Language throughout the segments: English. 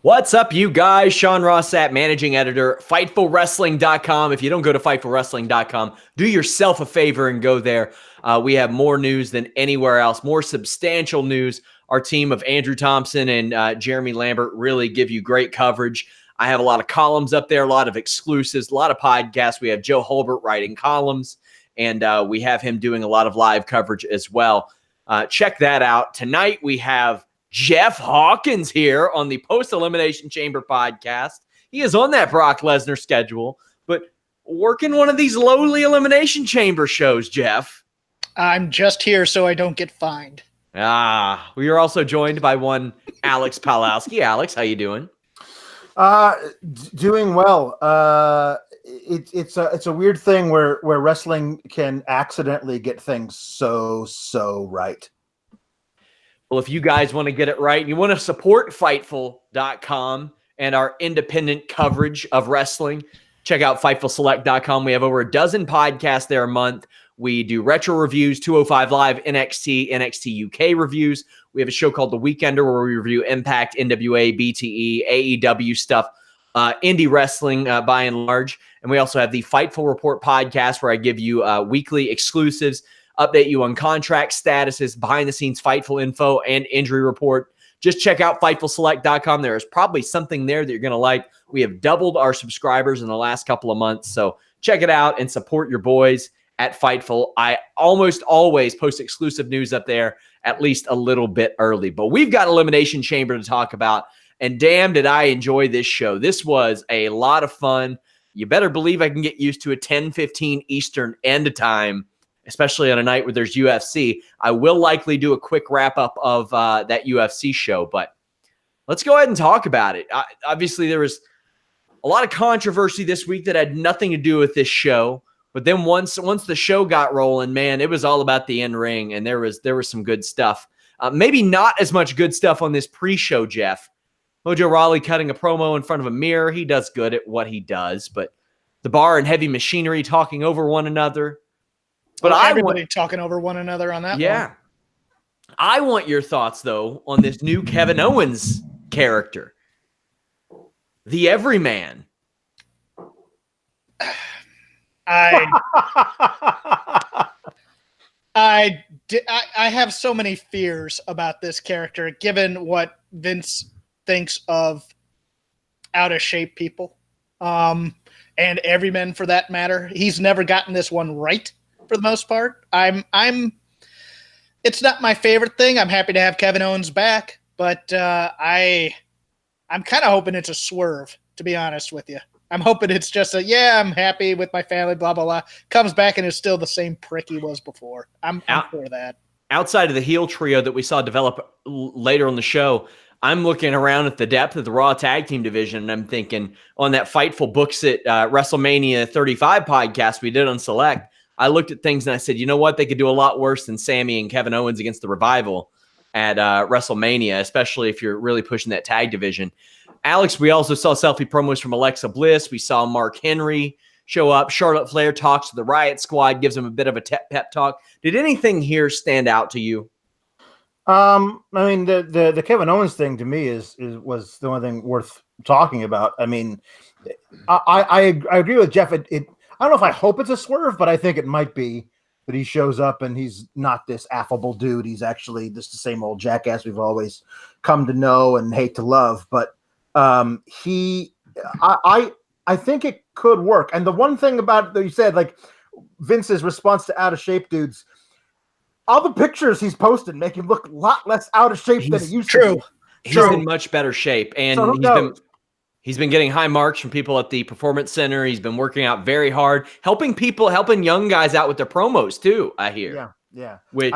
What's up, you guys? Sean Ross Sapp, managing editor, FightfulWrestling.com. If you don't go to FightfulWrestling.com, do yourself a favor and go there. We have more news than anywhere else, more substantial news. Our team of Andrew Thompson and Jeremy Lambert really give you great coverage. I have a lot of columns up there, a lot of exclusives, a lot of podcasts. We have Joe Holbert writing columns, and we have him doing a lot of live coverage as well. Check that out. Tonight we have Jeff Hawkins here on the Post-Elimination Chamber podcast. He is on that Brock Lesnar schedule, but working one of these lowly Elimination Chamber shows, Jeff. I'm just here so I don't get fined. We are also joined by one Alex Pawlowski. Alex, how you doing? Doing well. It's a weird thing where wrestling can accidentally get things so right. Well, if you guys want to get it right and you want to support Fightful.com and our independent coverage of wrestling, check out FightfulSelect.com. We have over a dozen podcasts there a month. We do retro reviews, 205 Live, NXT UK reviews. We have a show called The Weekender where we review Impact, NWA, BTE, AEW stuff, indie wrestling by and large. And we also have the Fightful Report podcast where I give you weekly exclusives, update you on contract statuses, behind-the-scenes Fightful info, and injury report. Just check out FightfulSelect.com. There is probably something there that you're going to like. We have doubled our subscribers in the last couple of months, so check it out and support your boys at Fightful. I almost always post exclusive news up there at least a little bit early. But we've got Elimination Chamber to talk about, and damn did I enjoy this show. This was a lot of fun. You better believe I can get used to a 10:15 Eastern end time, especially on a night where there's UFC. I will likely do a quick wrap-up of that UFC show, but let's go ahead and talk about it. Obviously, there was a lot of controversy this week that had nothing to do with this show, but then once the show got rolling, man, it was all about the in-ring, and there was some good stuff. Maybe not as much good stuff on this pre-show, Jeff. Mojo Rawley cutting a promo in front of a mirror. He does good at what he does, but the Bar and Heavy Machinery talking over one another. But everybody talking over one another on that. Yeah. One. I want your thoughts, though, on this new Kevin Owens character, the Everyman. I have so many fears about this character, given what Vince thinks of out of shape people, and everymen for that matter. He's never gotten this one right. For the most part, it's not my favorite thing. I'm happy to have Kevin Owens back, but I'm kind of hoping it's a swerve, to be honest with you. I'm hoping it's just I'm happy with my family, blah, blah, blah. Comes back and is still the same prick he was before. I'm for that. Outside of the heel trio that we saw develop later on the show, I'm looking around at the depth of the Raw Tag Team division, and I'm thinking on that Fightful Books It WrestleMania 35 podcast we did on Select, I looked at things and I said, you know what? They could do a lot worse than Sammy and Kevin Owens against the Revival at WrestleMania, especially if you're really pushing that tag division. Alex, we also saw selfie promos from Alexa Bliss. We saw Mark Henry show up. Charlotte Flair talks to the Riot Squad, gives them a bit of a pep talk. Did anything here stand out to you? I mean, the Kevin Owens thing to me was the only thing worth talking about. I mean, I agree with Jeff. I don't know if I hope it's a swerve, but I think it might be that he shows up and he's not this affable dude. He's actually just the same old jackass we've always come to know and hate to love. But I think it could work. And the one thing about it that you said, like Vince's response to out of shape dudes, all the pictures he's posted make him look a lot less out of shape than he used to be. He's in much better shape, and he's been getting high marks from people at the Performance Center. He's been working out very hard, helping young guys out with their promos too, I hear. Yeah. Which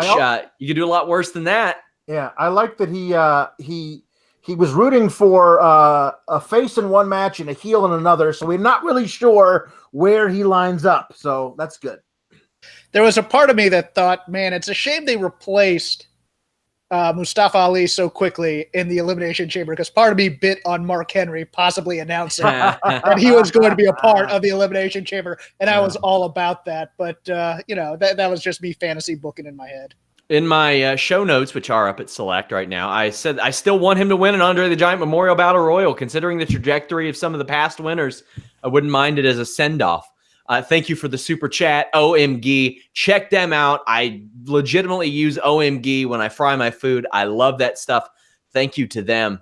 you could do a lot worse than that. Yeah, I like that he was rooting for a face in one match and a heel in another, so we're not really sure where he lines up. So that's good. There was a part of me that thought, man, it's a shame they replaced Mustafa Ali so quickly in the Elimination Chamber, because part of me bit on Mark Henry possibly announcing that he was going to be a part of the Elimination Chamber, and I was all about that. But, that was just me fantasy booking in my head. in my show notes, which are up at Select right now, I said I still want him to win an Andre the Giant Memorial Battle Royal. Considering the trajectory of some of the past winners, I wouldn't mind it as a send-off. Thank you for the super chat, OMG. Check them out. I legitimately use OMG when I fry my food. I love that stuff. Thank you to them.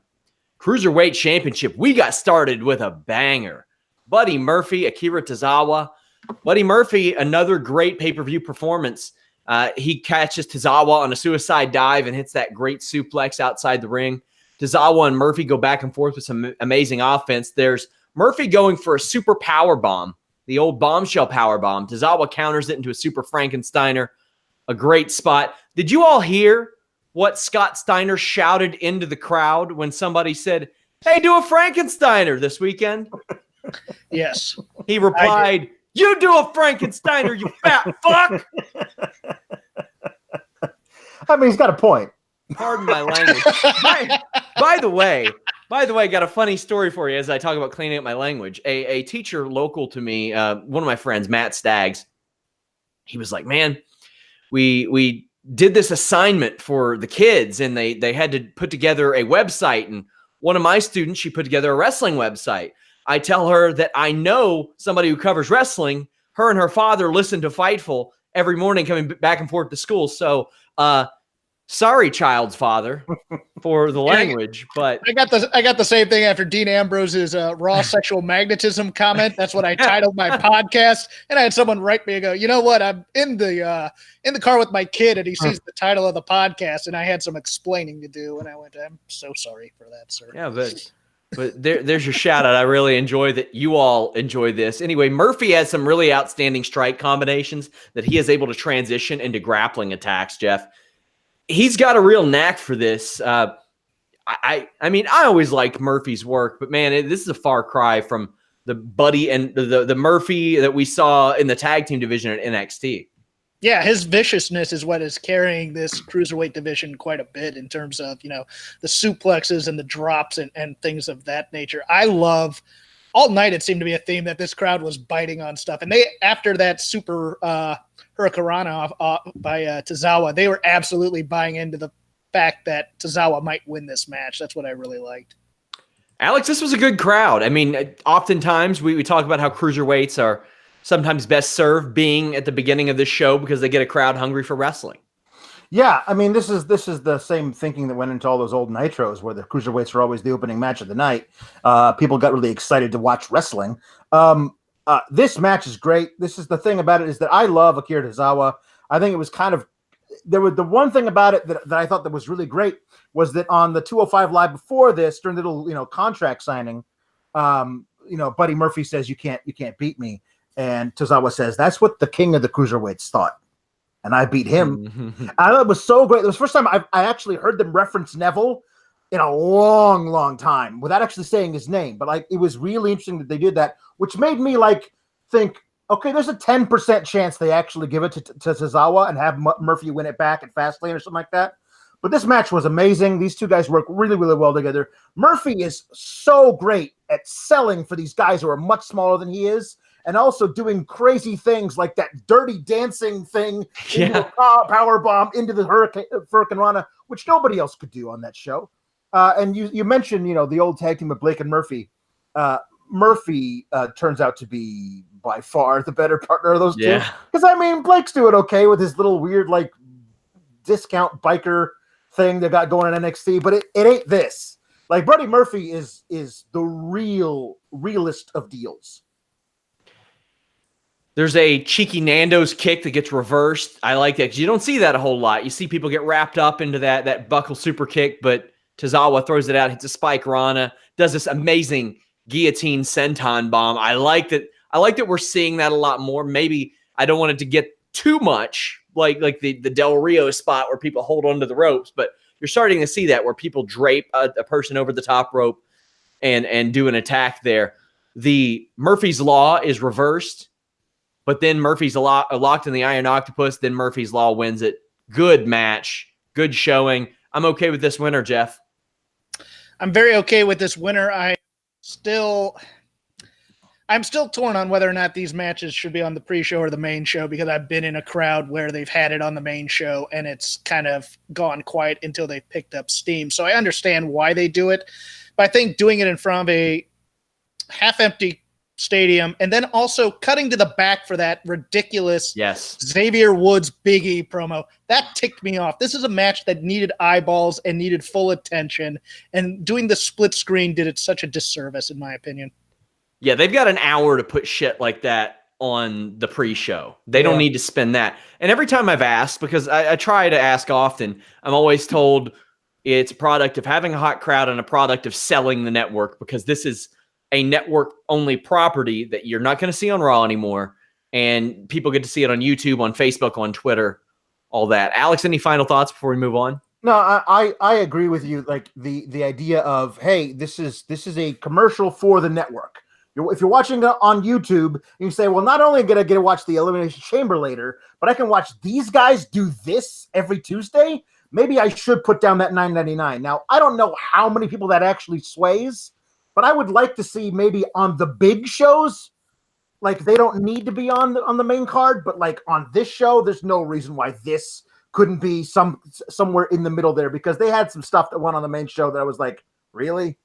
Cruiserweight Championship. We got started with a banger. Buddy Murphy, Akira Tozawa. Buddy Murphy, another great pay-per-view performance. He catches Tozawa on a suicide dive and hits that great suplex outside the ring. Tozawa and Murphy go back and forth with some amazing offense. There's Murphy going for a super power bomb, the old bombshell power bomb. Tozawa counters it into a super Frankensteiner. A great spot. Did you all hear what Scott Steiner shouted into the crowd when somebody said, "Hey, do a Frankensteiner this weekend"? Yes. He replied, "You do a Frankensteiner, you fat fuck." I mean, he's got a point. Pardon my language. By the way, got a funny story for you as I talk about cleaning up my language. A teacher local to me, one of my friends, Matt Staggs, he was like, "Man, we did this assignment for the kids, and they had to put together a website. And one of my students, she put together a wrestling website. I tell her that I know somebody who covers wrestling. Her and her father listen to Fightful every morning coming back and forth to school. So, sorry, child's father, for the language, but I got the same thing after Dean Ambrose's raw sexual magnetism comment. That's what I titled my podcast, and I had someone write me and go, "You know what? I'm in the car with my kid, and he sees the title of the podcast, and I had some explaining to do." And I went, "I'm so sorry for that, sir." Yeah, but there's your shout out. I really enjoy that you all enjoy this. Anyway, Murphy has some really outstanding strike combinations that he is able to transition into grappling attacks, Jeff. He's got a real knack for this. I mean, I always liked Murphy's work, but man, this is a far cry from the Buddy and the Murphy that we saw in the tag team division at NXT. Yeah, his viciousness is what is carrying this cruiserweight division quite a bit in terms of, the suplexes and the drops and things of that nature. I love all night. It seemed to be a theme that this crowd was biting on stuff. And they, after that super Hurricanrana by Tozawa, they were absolutely buying into the fact that Tozawa might win this match. That's what I really liked. Alex, this was a good crowd. I mean, oftentimes we talk about how cruiserweights are sometimes best served being at the beginning of this show because they get a crowd hungry for wrestling. Yeah, I mean, this is the same thinking that went into all those old Nitros where the cruiserweights were always the opening match of the night. People got really excited to watch wrestling. This match is great. This is the thing about it is that I love Akira Tozawa. I think it was kind of the one thing about it that I thought that was really great was that on the 205 Live before this, during the little contract signing, Buddy Murphy says you can't beat me. And Tozawa says, "That's what the king of the cruiserweights thought. And I beat him." I thought it was so great. It was the first time I actually heard them reference Neville in a long, long time without actually saying his name. But it was really interesting that they did that, which made me think, okay, there's a 10% chance they actually give it to Tozawa and have Murphy win it back at Fastlane or something like that. But this match was amazing. These two guys work really, really well together. Murphy is so great at selling for these guys who are much smaller than he is. And also doing crazy things like that dirty dancing thing, power bomb into the Hurricanrana, which nobody else could do on that show. And you mentioned, the old tag team of Blake and Murphy. Murphy turns out to be by far the better partner of those two. Because Blake's doing okay with his little weird discount biker thing they got going on NXT, but it ain't this. Buddy Murphy is the realest of deals. There's a cheeky Nando's kick that gets reversed. I like that because you don't see that a whole lot. You see people get wrapped up into that buckle super kick, but Tozawa throws it out, hits a spike Rana, does this amazing guillotine senton bomb. I like that we're seeing that a lot more. Maybe I don't want it to get too much like the Del Rio spot where people hold onto the ropes, but you're starting to see that where people drape a person over the top rope and do an attack there. The Murphy's Law is reversed. But then Murphy's locked in the Iron Octopus. Then Murphy's Law wins it. Good match. Good showing. I'm okay with this winner, Jeff. I'm very okay with this winner. I'm still torn on whether or not these matches should be on the pre-show or the main show, because I've been in a crowd where they've had it on the main show and it's kind of gone quiet until they picked up steam. So I understand why they do it, but I think doing it in front of a half-empty stadium and then also cutting to the back for that ridiculous Xavier Woods Big E promo, that ticked me off. This is a match that needed eyeballs and needed full attention, and doing the split screen did it such a disservice, in my opinion. Yeah, they've got an hour to put shit like that on the pre-show. They don't need to spend that. And every time I've asked, because I try to ask often, I'm always told it's a product of having a hot crowd and a product of selling the network, because this is a network-only property that you're not going to see on Raw anymore, and people get to see it on YouTube, on Facebook, on Twitter, all that. Alex, any final thoughts before we move on? No, I agree with you. Like the idea of, hey, this is a commercial for the network. If you're watching it on YouTube, you can say, well, not only am I going to get to watch the Elimination Chamber later, but I can watch these guys do this every Tuesday. Maybe I should put down that $9.99. Now, I don't know how many people that actually sways, but I would like to see maybe on the big shows, like they don't need to be on the main card, but like on this show, there's no reason why this couldn't be somewhere in the middle there, because they had some stuff that went on the main show that I was like, really?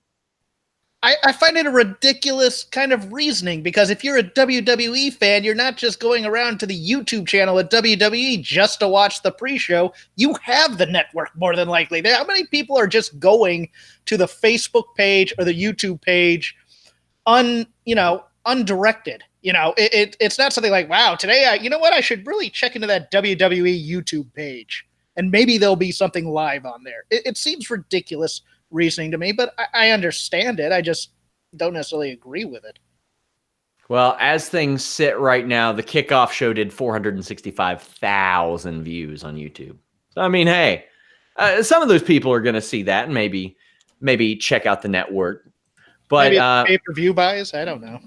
I find it a ridiculous kind of reasoning, because if you're a WWE fan, you're not just going around to the YouTube channel at WWE just to watch the pre-show. You have the network more than likely. How many people are just going to the Facebook page or the YouTube page undirected? It's not something like, wow, today, I should really check into that WWE YouTube page, and maybe there'll be something live on there. It seems ridiculous reasoning to me, but I understand it. I just don't necessarily agree with it. Well, as things sit right now, the kickoff show did 465,000 views on YouTube. So, I mean, hey, some of those people are going to see that and maybe check out the network. But maybe pay-per-view buys? I don't know.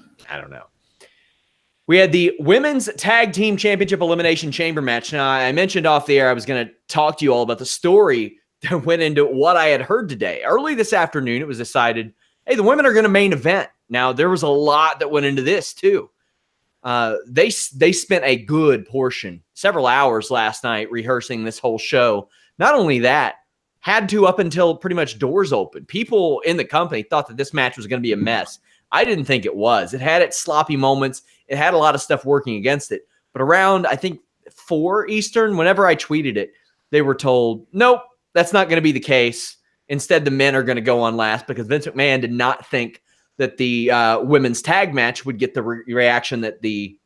We had the Women's Tag Team Championship Elimination Chamber match. Now, I mentioned off the air I was going to talk to you all about the story that went into what I had heard today. Early this afternoon, it was decided, hey, the women are going to main event. Now, there was a lot that went into this, too. They spent a good portion, several hours last night, rehearsing this whole show. Not only that, had to up until pretty much doors open. People in the company thought that this match was going to be a mess. I didn't think it was. It had its sloppy moments. It had a lot of stuff working against it. But around, I think, 4 Eastern, whenever I tweeted it, they were told, nope, that's not going to be the case. Instead, the men are going to go on last, because Vince McMahon did not think that the women's tag match would get the reaction that the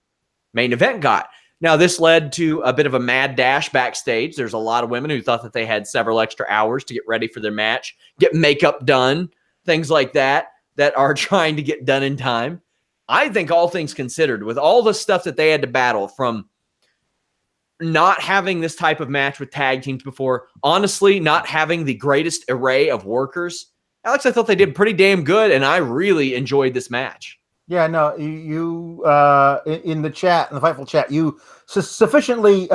main event got. Now, this led to a bit of a mad dash backstage. There's a lot of women who thought that they had several extra hours to get ready for their match, get makeup done, things like that are trying to get done in time. I think all things considered, with all the stuff that they had to battle, from not having this type of match with tag teams before, honestly, not having the greatest array of workers, Alex, I thought they did pretty damn good, and I really enjoyed this match. Yeah, no, you in the chat, in the Fightful chat, you sufficiently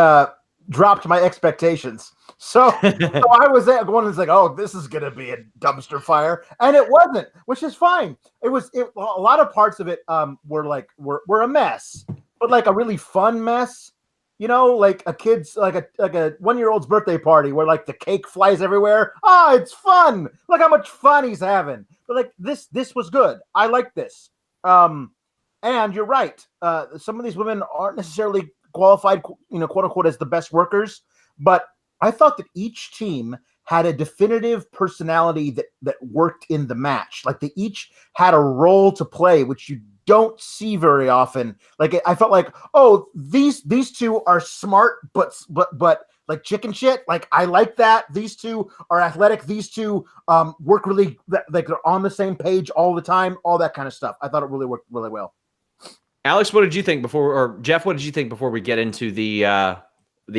dropped my expectations. So I was there going, it's like, oh, this is going to be a dumpster fire. And it wasn't, which is fine. A lot of parts of it were a mess, but like a really fun mess. Like a kid's, like a 1-year-old's birthday party where like the cake flies everywhere. Oh, it's fun. Look how much fun he's having. But like this was good. I like this. And you're right. Some of these women aren't necessarily qualified, quote unquote, as the best workers, but I thought that each team had a definitive personality that worked in the match. Like they each had a role to play, which you don't see very often. Like I felt like, oh, these two are smart, but like chicken shit. Like I like that. These two are athletic. These two work really, like they're on the same page all the time. All that kind of stuff. I thought it really worked really well. Alex, what did you think or Jeff, what did you think before we get into the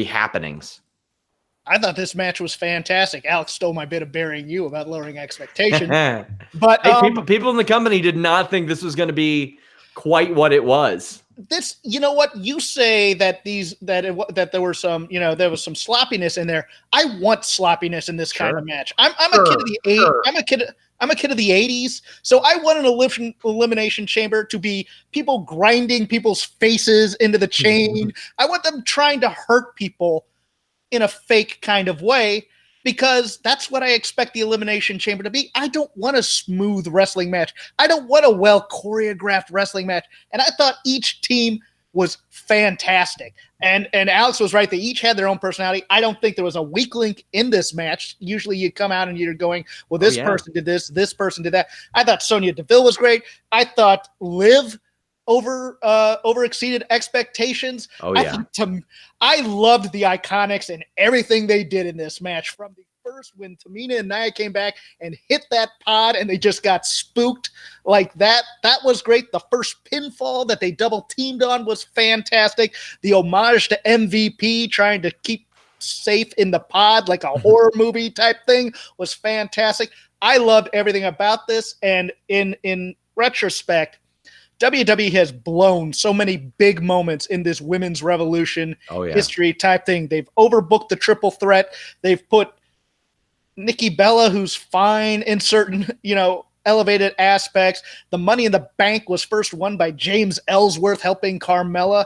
happenings? I thought this match was fantastic. Alex stole my bit of burying you about lowering expectations. But hey, people in the company did not think this was going to be quite what it was. this, you know what, you say that that there were some, there was some sloppiness in there. I want sloppiness in this kind of match. I'm a kid of the I'm a kid of the 80s, so I want an elimination chamber to be people grinding people's faces into the chain. I want them trying to hurt people in a fake kind of way, because that's what I expect the elimination chamber to be. I don't want a smooth wrestling match. I don't want a well choreographed wrestling match. And I thought each team was fantastic. And Alex was right. They each had their own personality. I don't think there was a weak link in this match. Usually you come out and you're going, well, this person did this person did that. I thought Sonya Deville was great. I thought Liv over exceeded expectations. I loved the Iconics and everything they did in this match, from the first when Tamina and Nia came back and hit that pod and they just got spooked like that. That was great. The first pinfall that they double teamed on was fantastic. The homage to MVP trying to keep safe in the pod like a horror movie type thing was fantastic. I loved everything about this. And in retrospect, WWE has blown so many big moments in this women's revolution history type thing. They've overbooked the triple threat. They've put Nikki Bella, who's fine in certain, elevated aspects. The Money in the Bank was first won by James Ellsworth helping Carmella.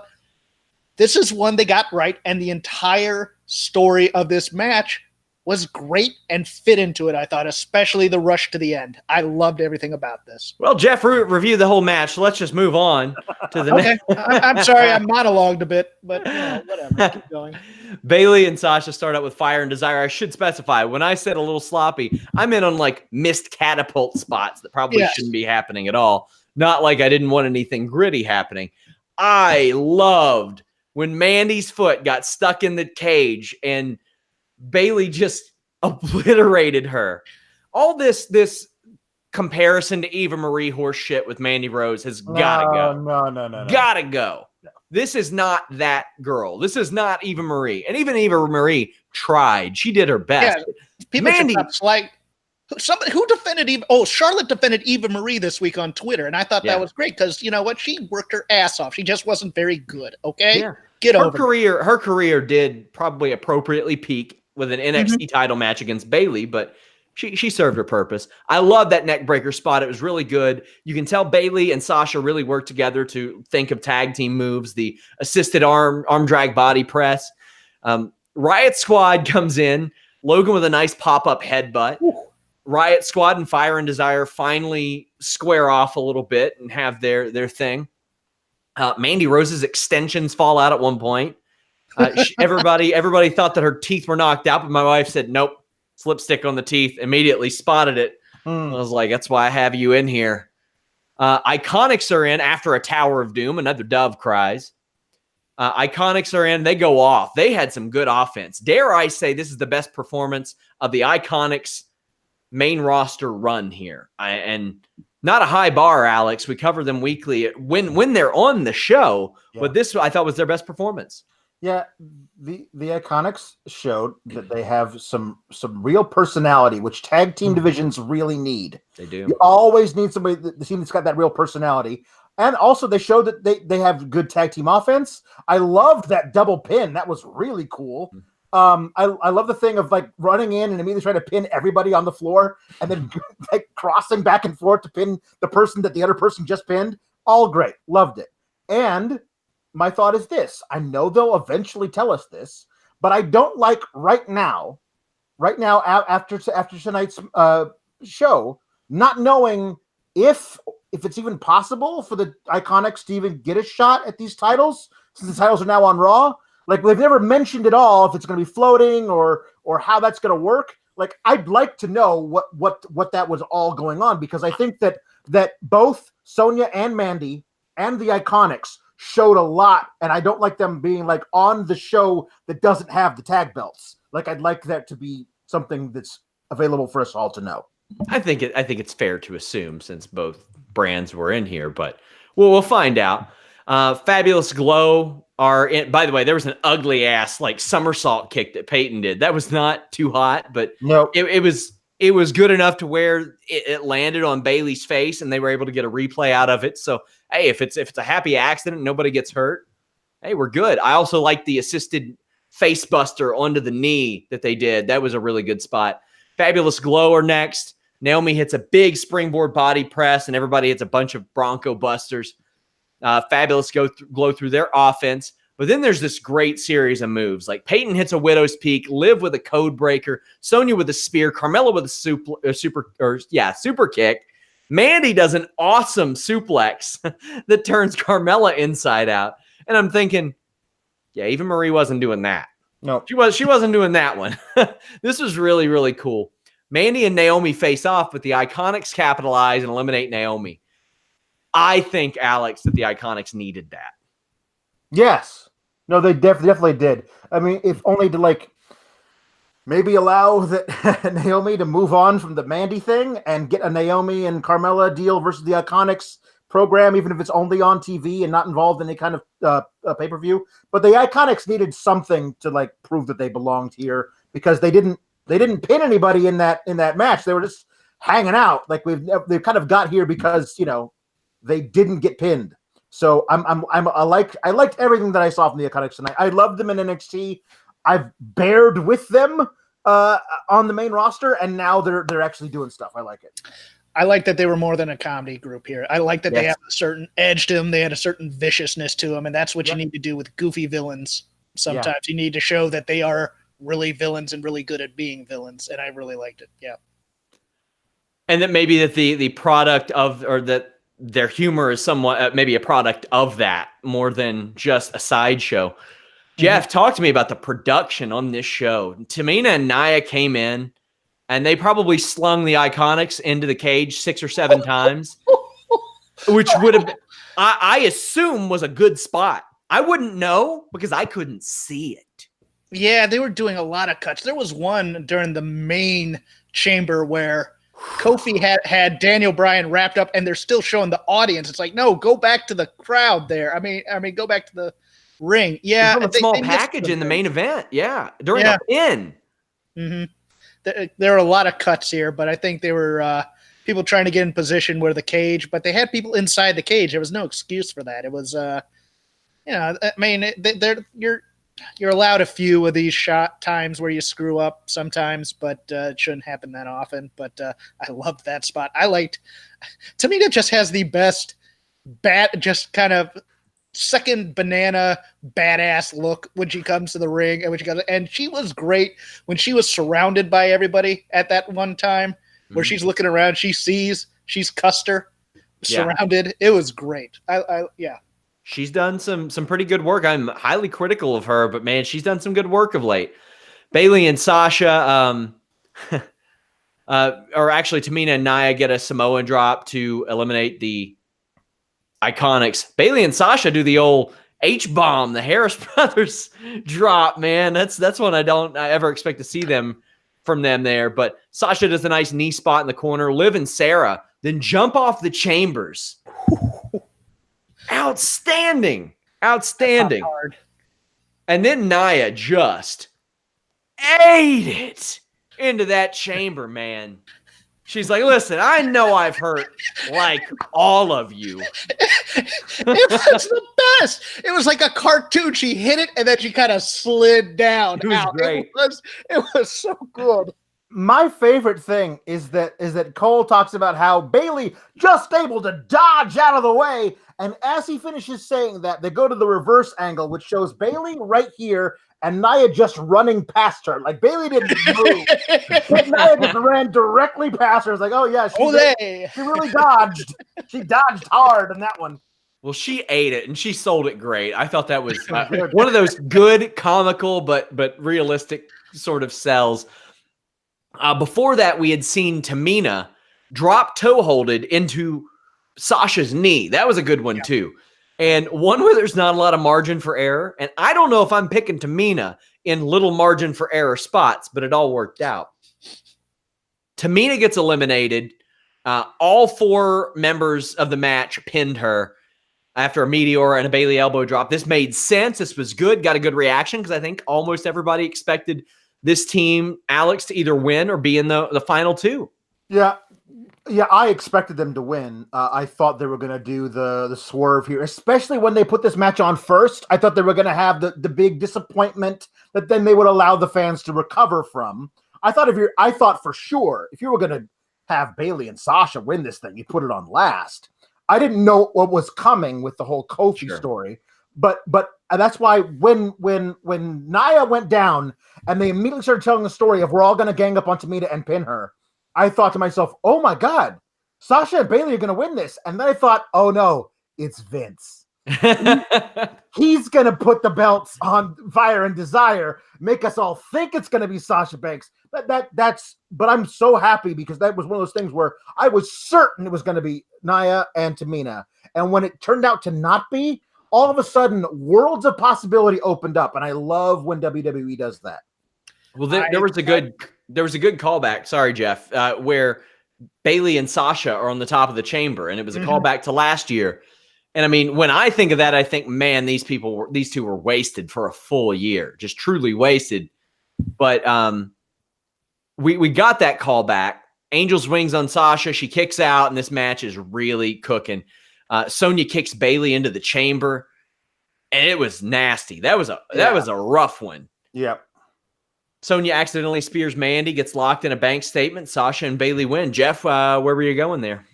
This is one they got right, and the entire story of this match was great and fit into it, I thought, especially the rush to the end. I loved everything about this. Well, Jeff reviewed the whole match, so let's just move on to the next. I'm sorry, I monologued a bit, but whatever. Keep going. Bayley and Sasha start out with Fire and Desire. I should specify, when I said a little sloppy, I meant on like missed catapult spots that probably shouldn't be happening at all. Not like I didn't want anything gritty happening. I loved when Mandy's foot got stuck in the cage and Bayley just obliterated her. All this comparison to Eva Marie horse shit with Mandy Rose has got to go. No. Gotta go. No. This is not that girl. This is not Eva Marie. And even Eva Marie tried. She did her best. Yeah, people Mandy, like somebody who defended Eva. Oh, Charlotte defended Eva Marie this week on Twitter, and I thought that was great because you know what? She worked her ass off. She just wasn't very good. Okay, get over it. Her career did probably appropriately peak with an NXT title match against Bayley, but she served her purpose. I love that neck breaker spot. It was really good. You can tell Bayley and Sasha really worked together to think of tag team moves, the assisted arm drag body press. Riot Squad comes in, Logan with a nice pop-up headbutt. Ooh. Riot Squad and Fire and Desire finally square off a little bit and have their thing. Mandy Rose's extensions fall out at one point. Everybody thought that her teeth were knocked out, but my wife said, nope, it's lipstick on the teeth. Immediately spotted it. I was like, that's why I have you in here. Iconics are in after a Tower of Doom. Another dove cries. Iconics are in. They go off. They had some good offense. Dare I say this is the best performance of the Iconics main roster run here. And not a high bar, Alex. We cover them weekly when they're on the show. Yeah. But this, I thought, was their best performance. Yeah, the Iconics showed that they have some real personality, which tag team divisions really need. They do. You always need somebody, the team that's got that real personality. And also they showed that they have good tag team offense. I loved that double pin. That was really cool. I love the thing of like running in and immediately trying to pin everybody on the floor and then like crossing back and forth to pin the person that the other person just pinned. All great. Loved it. And my thought is this. I know they'll eventually tell us this, but I don't like right now after tonight's show, not knowing if it's even possible for the Iconics to even get a shot at these titles, since the titles are now on Raw. Like, they've never mentioned at all if it's going to be floating or how that's going to work. Like, I'd like to know what that was all going on, because I think that both Sonya and Mandy and the Iconics showed a lot, and I don't like them being like on the show that doesn't have the tag belts. Like, I'd like that to be something that's available for us all to know. I think it's fair to assume, since both brands were in here, but we'll find out. Fabulous Glow are in. By the way, there was an ugly ass like somersault kick that Peyton did. That was not too hot, but no, it was it was good enough to where it landed on Bayley's face and they were able to get a replay out of it. So, hey, if it's a happy accident, nobody gets hurt, hey, we're good. I also like the assisted face buster onto the knee that they did. That was a really good spot. Fabulous Glow are next. Naomi hits a big springboard body press and everybody hits a bunch of Bronco busters. Fabulous Glow through their offense. But then there's this great series of moves. Like Peyton hits a Widow's Peak, Liv with a code breaker, Sonya with a spear, Carmella with a super kick. Mandy does an awesome suplex that turns Carmella inside out. And I'm thinking, yeah, even Marie wasn't doing that. No, she wasn't doing that one. This was really, really cool. Mandy and Naomi face off, but the Iconics capitalize and eliminate Naomi. I think, Alex, that the Iconics needed that. Yes. No, they definitely did. I mean, if only to maybe allow that Naomi to move on from the Mandy thing and get a Naomi and Carmella deal versus the Iconics program, even if it's only on TV and not involved in any kind of pay-per-view. But the Iconics needed something to prove that they belonged here, because they didn't pin anybody in that match. They were just hanging out. They've kind of got here because they didn't get pinned. So I liked everything that I saw from the Iconics tonight. I loved them in NXT. I've bared with them on the main roster, and now they're actually doing stuff. I like it. I like that they were more than a comedy group here. I like that they have a certain edge to them. They had a certain viciousness to them, and that's what you need to do with goofy villains. Sometimes you need to show that they are really villains and really good at being villains, and I really liked it. Yeah. And that maybe that the product of, or that their humor is somewhat maybe a product of that more than just a sideshow. Jeff, talk to me about the production on this show. Tamina and Nia came in and they probably slung the Iconics into the cage 6 or 7 times, which would have, I assume, was a good spot. I wouldn't know because I couldn't see it. Yeah, they were doing a lot of cuts. There was one during the main chamber where Kofi had Daniel Bryan wrapped up, and they're still showing the audience. It's like, no, go back to the crowd there. I mean, go back to the ring. Yeah, a small package in the main event. Yeah, during the pin. Mm-hmm. There were a lot of cuts here, but I think they were people trying to get in position where the cage, but they had people inside the cage. There was no excuse for that. It was, I mean, you're allowed a few of these shot times where you screw up sometimes, but it shouldn't happen that often. But I loved that spot. Tamina just has the best just kind of second banana badass look when she comes to the ring, and she was great when she was surrounded by everybody at that one time where she's looking around, she's Custer surrounded. It was great. Yeah. She's done some pretty good work. I'm highly critical of her, but man, she's done some good work of late. Bayley and Sasha, or actually Tamina and Nia get a Samoan drop to eliminate the Iconics. Bayley and Sasha do the old H-bomb, the Harris Brothers drop, man. That's one I ever expect to see from them there. But Sasha does a nice knee spot in the corner. Liv and Sarah then jump off the chambers. Outstanding. And then Nia just ate it into that chamber, man. She's like, listen, I know I've hurt like all of you. It was the best. It was like a cartoon. She hit it and then she kind of slid down. It was great. It was so good. My favorite thing is that Cole talks about how Bayley just able to dodge out of the way. And as he finishes saying that, they go to the reverse angle, which shows Bayley right here and Nia just running past her. Like, Bayley didn't move. Nia just ran directly past her. It's like, oh, yeah, she really dodged. She dodged hard on that one. Well, she ate it, and she sold it great. I thought that was one of those good, comical, but realistic sort of sells. Before that, we had seen Tamina drop toe-holded into Sasha's knee. That was a good one, too. And one where there's not a lot of margin for error. And I don't know if I'm picking Tamina in little margin for error spots, but it all worked out. Tamina gets eliminated. All 4 members of the match pinned her after a Meteor and a Bayley elbow drop. This made sense. This was good. Got a good reaction because I think almost everybody expected this team, Alex, to either win or be in the final two. Yeah. Yeah, I expected them to win. I thought they were going to do the swerve here, especially when they put this match on first. I thought they were going to have the big disappointment that then they would allow the fans to recover from. I thought for sure if you were going to have Bayley and Sasha win this thing, you put it on last. I didn't know what was coming with the whole Kofi story, but that's why when Nia went down and they immediately started telling the story of we're all going to gang up on Tamina and pin her, I thought to myself, oh my God, Sasha and Bayley are going to win this. And then I thought, oh no, it's Vince. He's going to put the belts on Fire and Desire, make us all think it's going to be Sasha Banks. But I'm so happy because that was one of those things where I was certain it was going to be Nia and Tamina. And when it turned out to not be, all of a sudden worlds of possibility opened up. And I love when WWE does that. Well, there was a good callback. Sorry, Jeff, where Bayley and Sasha are on the top of the chamber, and it was a callback to last year. And I mean, when I think of that, I think, man, these two were wasted for a full year, just truly wasted. But we got that callback. Angel's wings on Sasha. She kicks out, and this match is really cooking. Sonya kicks Bayley into the chamber, and it was nasty. That was a rough one. Yep. Sonya accidentally spears Mandy, gets locked in a bank statement. Sasha and Bayley win. Jeff, where were you going there?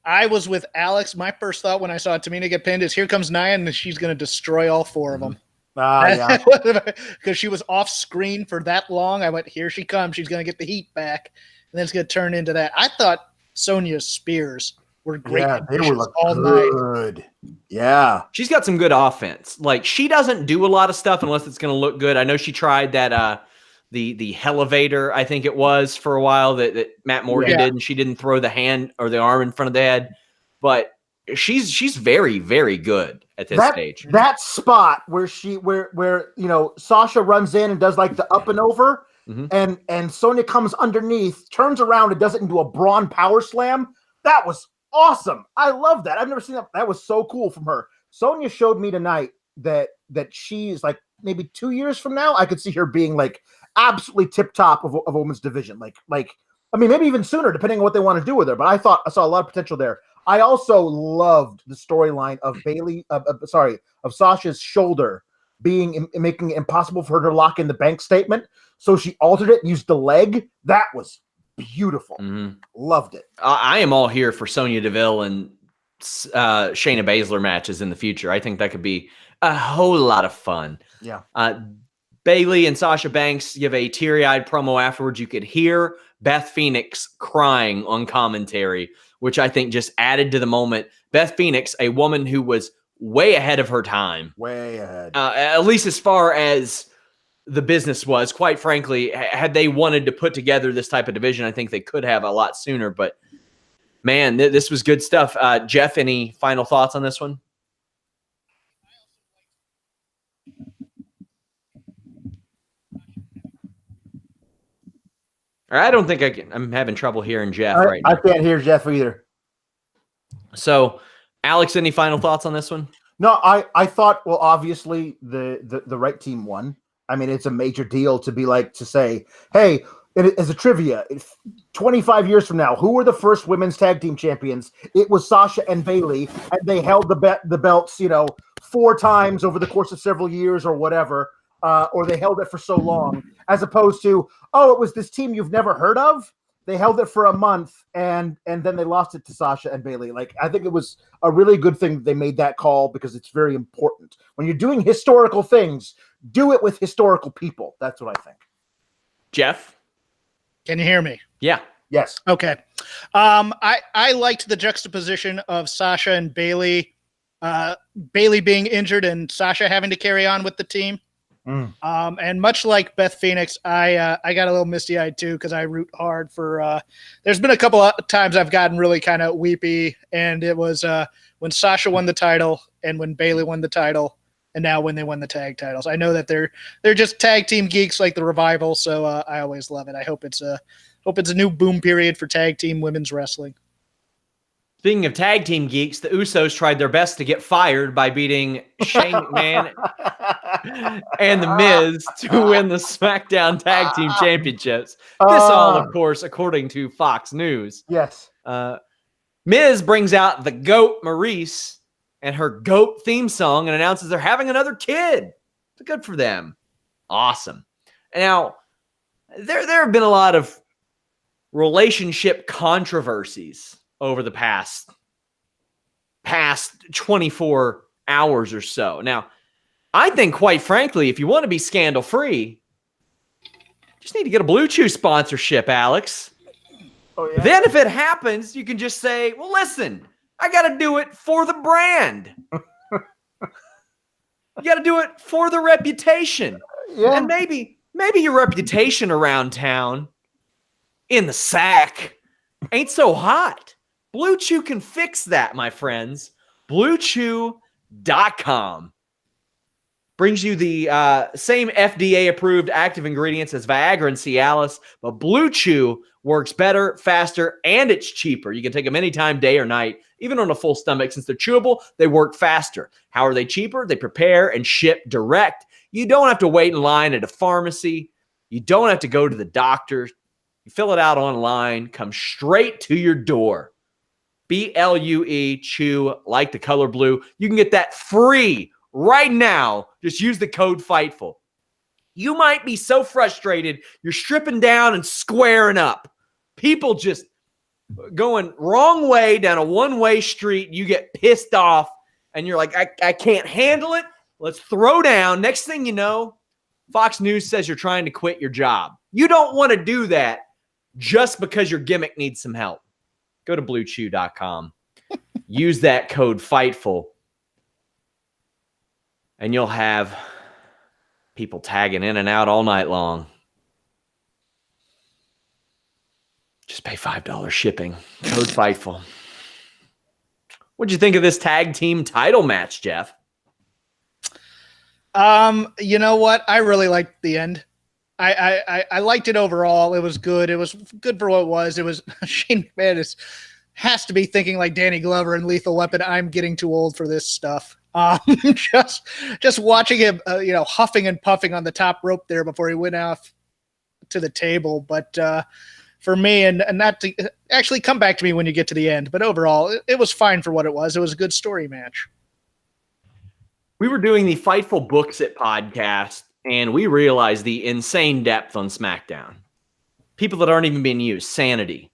I was with Alex. My first thought when I saw Tamina get pinned is here comes Nia, and she's going to destroy all four of them. Yeah. Because she was off screen for that long. I went, here she comes. She's going to get the heat back. And then it's going to turn into that. I thought Sonya's spears were great. Yeah, they were all good. Night. Yeah. She's got some good offense. Like, she doesn't do a lot of stuff unless it's going to look good. I know she tried that the elevator, I think it was, for a while that Matt Morgan did, and she didn't throw the hand or the arm in front of the head. But she's very, very good at this stage. That spot where Sasha runs in and does like the up and over, and Sonya comes underneath, turns around and does it into a brawn power slam. That was awesome. I love that. I've never seen that. That was so cool from her. Sonya showed me tonight that she's like maybe 2 years from now, I could see her being like absolutely tip top of a women's division. Like, I mean, maybe even sooner, depending on what they want to do with her. But I saw a lot of potential there. I also loved the storyline of Sasha's shoulder making it impossible for her to lock in the bank statement. So she altered it and used the leg. That was beautiful. Loved it. I am all here for Sonya Deville and Shayna Baszler matches in the future. I think that could be a whole lot of fun. Yeah. Bayley and Sasha Banks give a teary-eyed promo afterwards. You could hear Beth Phoenix crying on commentary, which I think just added to the moment. Beth Phoenix, a woman who was way ahead of her time. Way ahead. At least as far as the business was. Quite frankly, had they wanted to put together this type of division, I think they could have a lot sooner. But, man, this was good stuff. Jeff, any final thoughts on this one? I don't think I can. I'm having trouble hearing Jeff right now. I can't hear Jeff either. So, Alex, any final thoughts on this one? No, I thought, well, obviously the right team won. I mean, it's a major deal to say, hey, as a trivia, 25 years from now, who were the first women's tag team champions? It was Sasha and Bayley, and they held the belts, 4 times over the course of several years or whatever. Or they held it for so long, as opposed to, it was this team you've never heard of. They held it for a month, and then they lost it to Sasha and Bayley. Like, I think it was a really good thing that they made that call because it's very important. When you're doing historical things, do it with historical people. That's what I think. Jeff? Can you hear me? Yeah. Yes. Okay. I liked the juxtaposition of Sasha and Bayley, Bayley being injured and Sasha having to carry on with the team. And much like Beth Phoenix, I got a little misty-eyed too because I root hard for. There's been a couple of times I've gotten really kind of weepy, and it was when Sasha won the title and when Bayley won the title, and now when they won the tag titles. I know that they're just tag team geeks like the Revival, so I always love it. I hope it's a new boom period for tag team women's wrestling. Speaking of tag team geeks, the Usos tried their best to get fired by beating Shane McMahon and The Miz to win the SmackDown Tag Team Championships. This all, of course, according to Fox News. Yes. Miz brings out the GOAT Maurice and her GOAT theme song and announces they're having another kid. So good for them. Awesome. Now, there have been a lot of relationship controversies over the past 24 hours or so. Now, I think, quite frankly, if you want to be scandal-free, just need to get a Blue Chew sponsorship, Alex. Oh, yeah. Then if it happens, you can just say, well, listen, I got to do it for the brand. You got to do it for the reputation. Yeah. And maybe your reputation around town in the sack ain't so hot. Blue Chew can fix that, my friends. BlueChew.com brings you the same FDA-approved active ingredients as Viagra and Cialis, but Blue Chew works better, faster, and it's cheaper. You can take them anytime, day or night, even on a full stomach. Since they're chewable, they work faster. How are they cheaper? They prepare and ship direct. You don't have to wait in line at a pharmacy. You don't have to go to the doctor. You fill it out online, come straight to your door. BLUE, chew, like the color blue. You can get that free right now. Just use the code FIGHTFUL. You might be so frustrated, you're stripping down and squaring up. People just going wrong way down a one-way street. You get pissed off, and you're like, I can't handle it. Let's throw down. Next thing you know, Fox News says you're trying to quit your job. You don't want to do that just because your gimmick needs some help. Go to BlueChew.com. Use that code FIGHTFUL, and you'll have people tagging in and out all night long. Just pay $5 shipping. Code FIGHTFUL. What'd you think of this tag team title match, Jeff? You know what? I really liked the end. I liked it overall. It was good. It was good for what it was. It was Shane McMahon has to be thinking like Danny Glover and Lethal Weapon. I'm getting too old for this stuff. Just watching him, huffing and puffing on the top rope there before he went off to the table. But for me, and not to actually come back to me when you get to the end, but overall, it was fine for what it was. It was a good story match. We were doing the Fightful Books It podcast, and we realized the insane depth on SmackDown. People that aren't even being used. Sanity,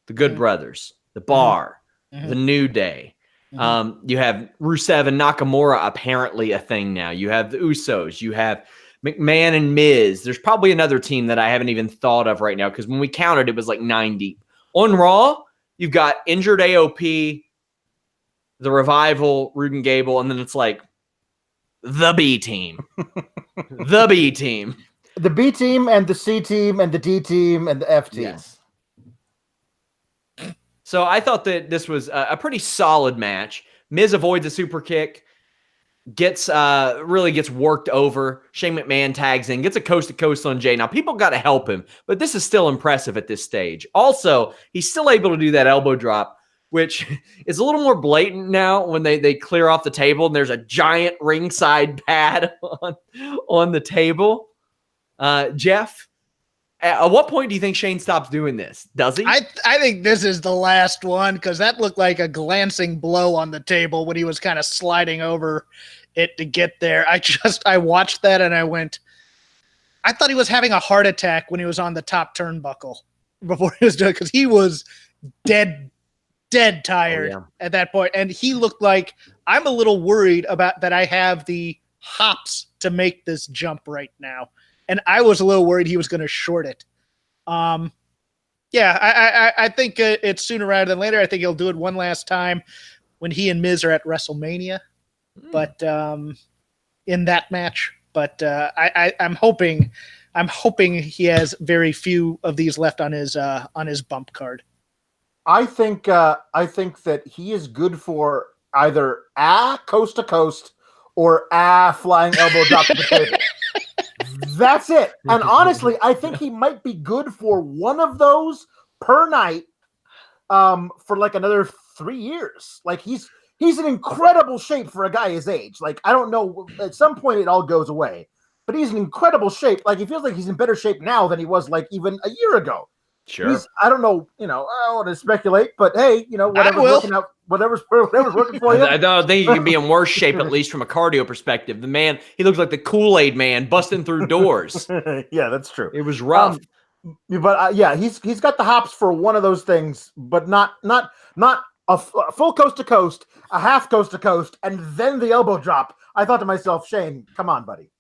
the Good Brothers, the Bar, the New Day. You have Rusev and Nakamura apparently a thing now. You have the Usos. You have McMahon and Miz. There's probably another team that I haven't even thought of right now because when we counted, it was like 9 deep. On Raw, you've got injured AOP, the Revival, Rude and Gable, and then it's like the B team. The B team. The B team and the C team and the D team and the F team. Yes. So I thought that this was a pretty solid match. Miz avoids a super kick, really gets worked over. Shane McMahon tags in, gets a coast-to-coast on Jay. Now, people got to help him, but this is still impressive at this stage. Also, he's still able to do that elbow drop, which is a little more blatant now when they clear off the table and there's a giant ringside pad on the table. Jeff, at what point do you think Shane stops doing this? Does he? I think this is the last one because that looked like a glancing blow on the table when he was kind of sliding over it to get there. I watched that and I thought he was having a heart attack when he was on the top turnbuckle before he was doing it because he was dead tired at that point. And he looked like, I'm a little worried about that I have the hops to make this jump right now. And I was a little worried he was going to short it. I think it's sooner rather than later. I think he'll do it one last time when he and Miz are at WrestleMania, but in that match. But I'm hoping he has very few of these left on his bump card. I think that he is good for either coast to coast or flying elbow drop to the table. That's it. And honestly, I think he might be good for one of those per night for like another 3 years. Like he's in incredible shape for a guy his age. Like I don't know, at some point it all goes away, but he's in incredible shape. Like he feels like he's in better shape now than he was like even a year ago. Sure. I don't know, I don't want to speculate, but hey, whatever's working out, whatever's working for you. I don't think he can be in worse shape, at least from a cardio perspective. The man, he looks like the Kool-Aid man busting through doors. Yeah, that's true. It was rough. But he's got the hops for one of those things, but not a full coast to coast, a half coast to coast, and then the elbow drop. I thought to myself, Shane, come on, buddy.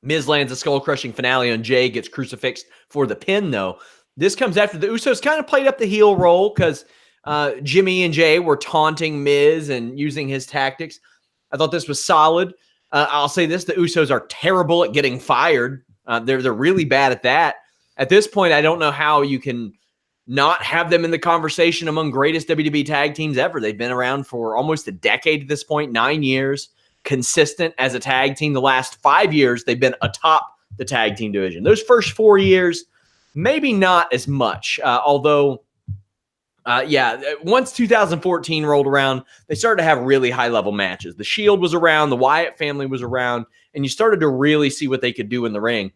Miz lands a skull-crushing finale on Jay, gets crucifixed for the pin, though. This comes after the Usos kind of played up the heel role because Jimmy and Jay were taunting Miz and using his tactics. I thought this was solid. I'll say this, the Usos are terrible at getting fired. They're really bad at that. At this point, I don't know how you can not have them in the conversation among greatest WWE tag teams ever. They've been around for almost a decade at this point, 9 years. Consistent as a tag team. The last 5 years, they've been atop the tag team division. Those first 4 years, maybe not as much. Although, once 2014 rolled around, they started to have really high-level matches. The Shield was around, the Wyatt family was around, and you started to really see what they could do in the ring.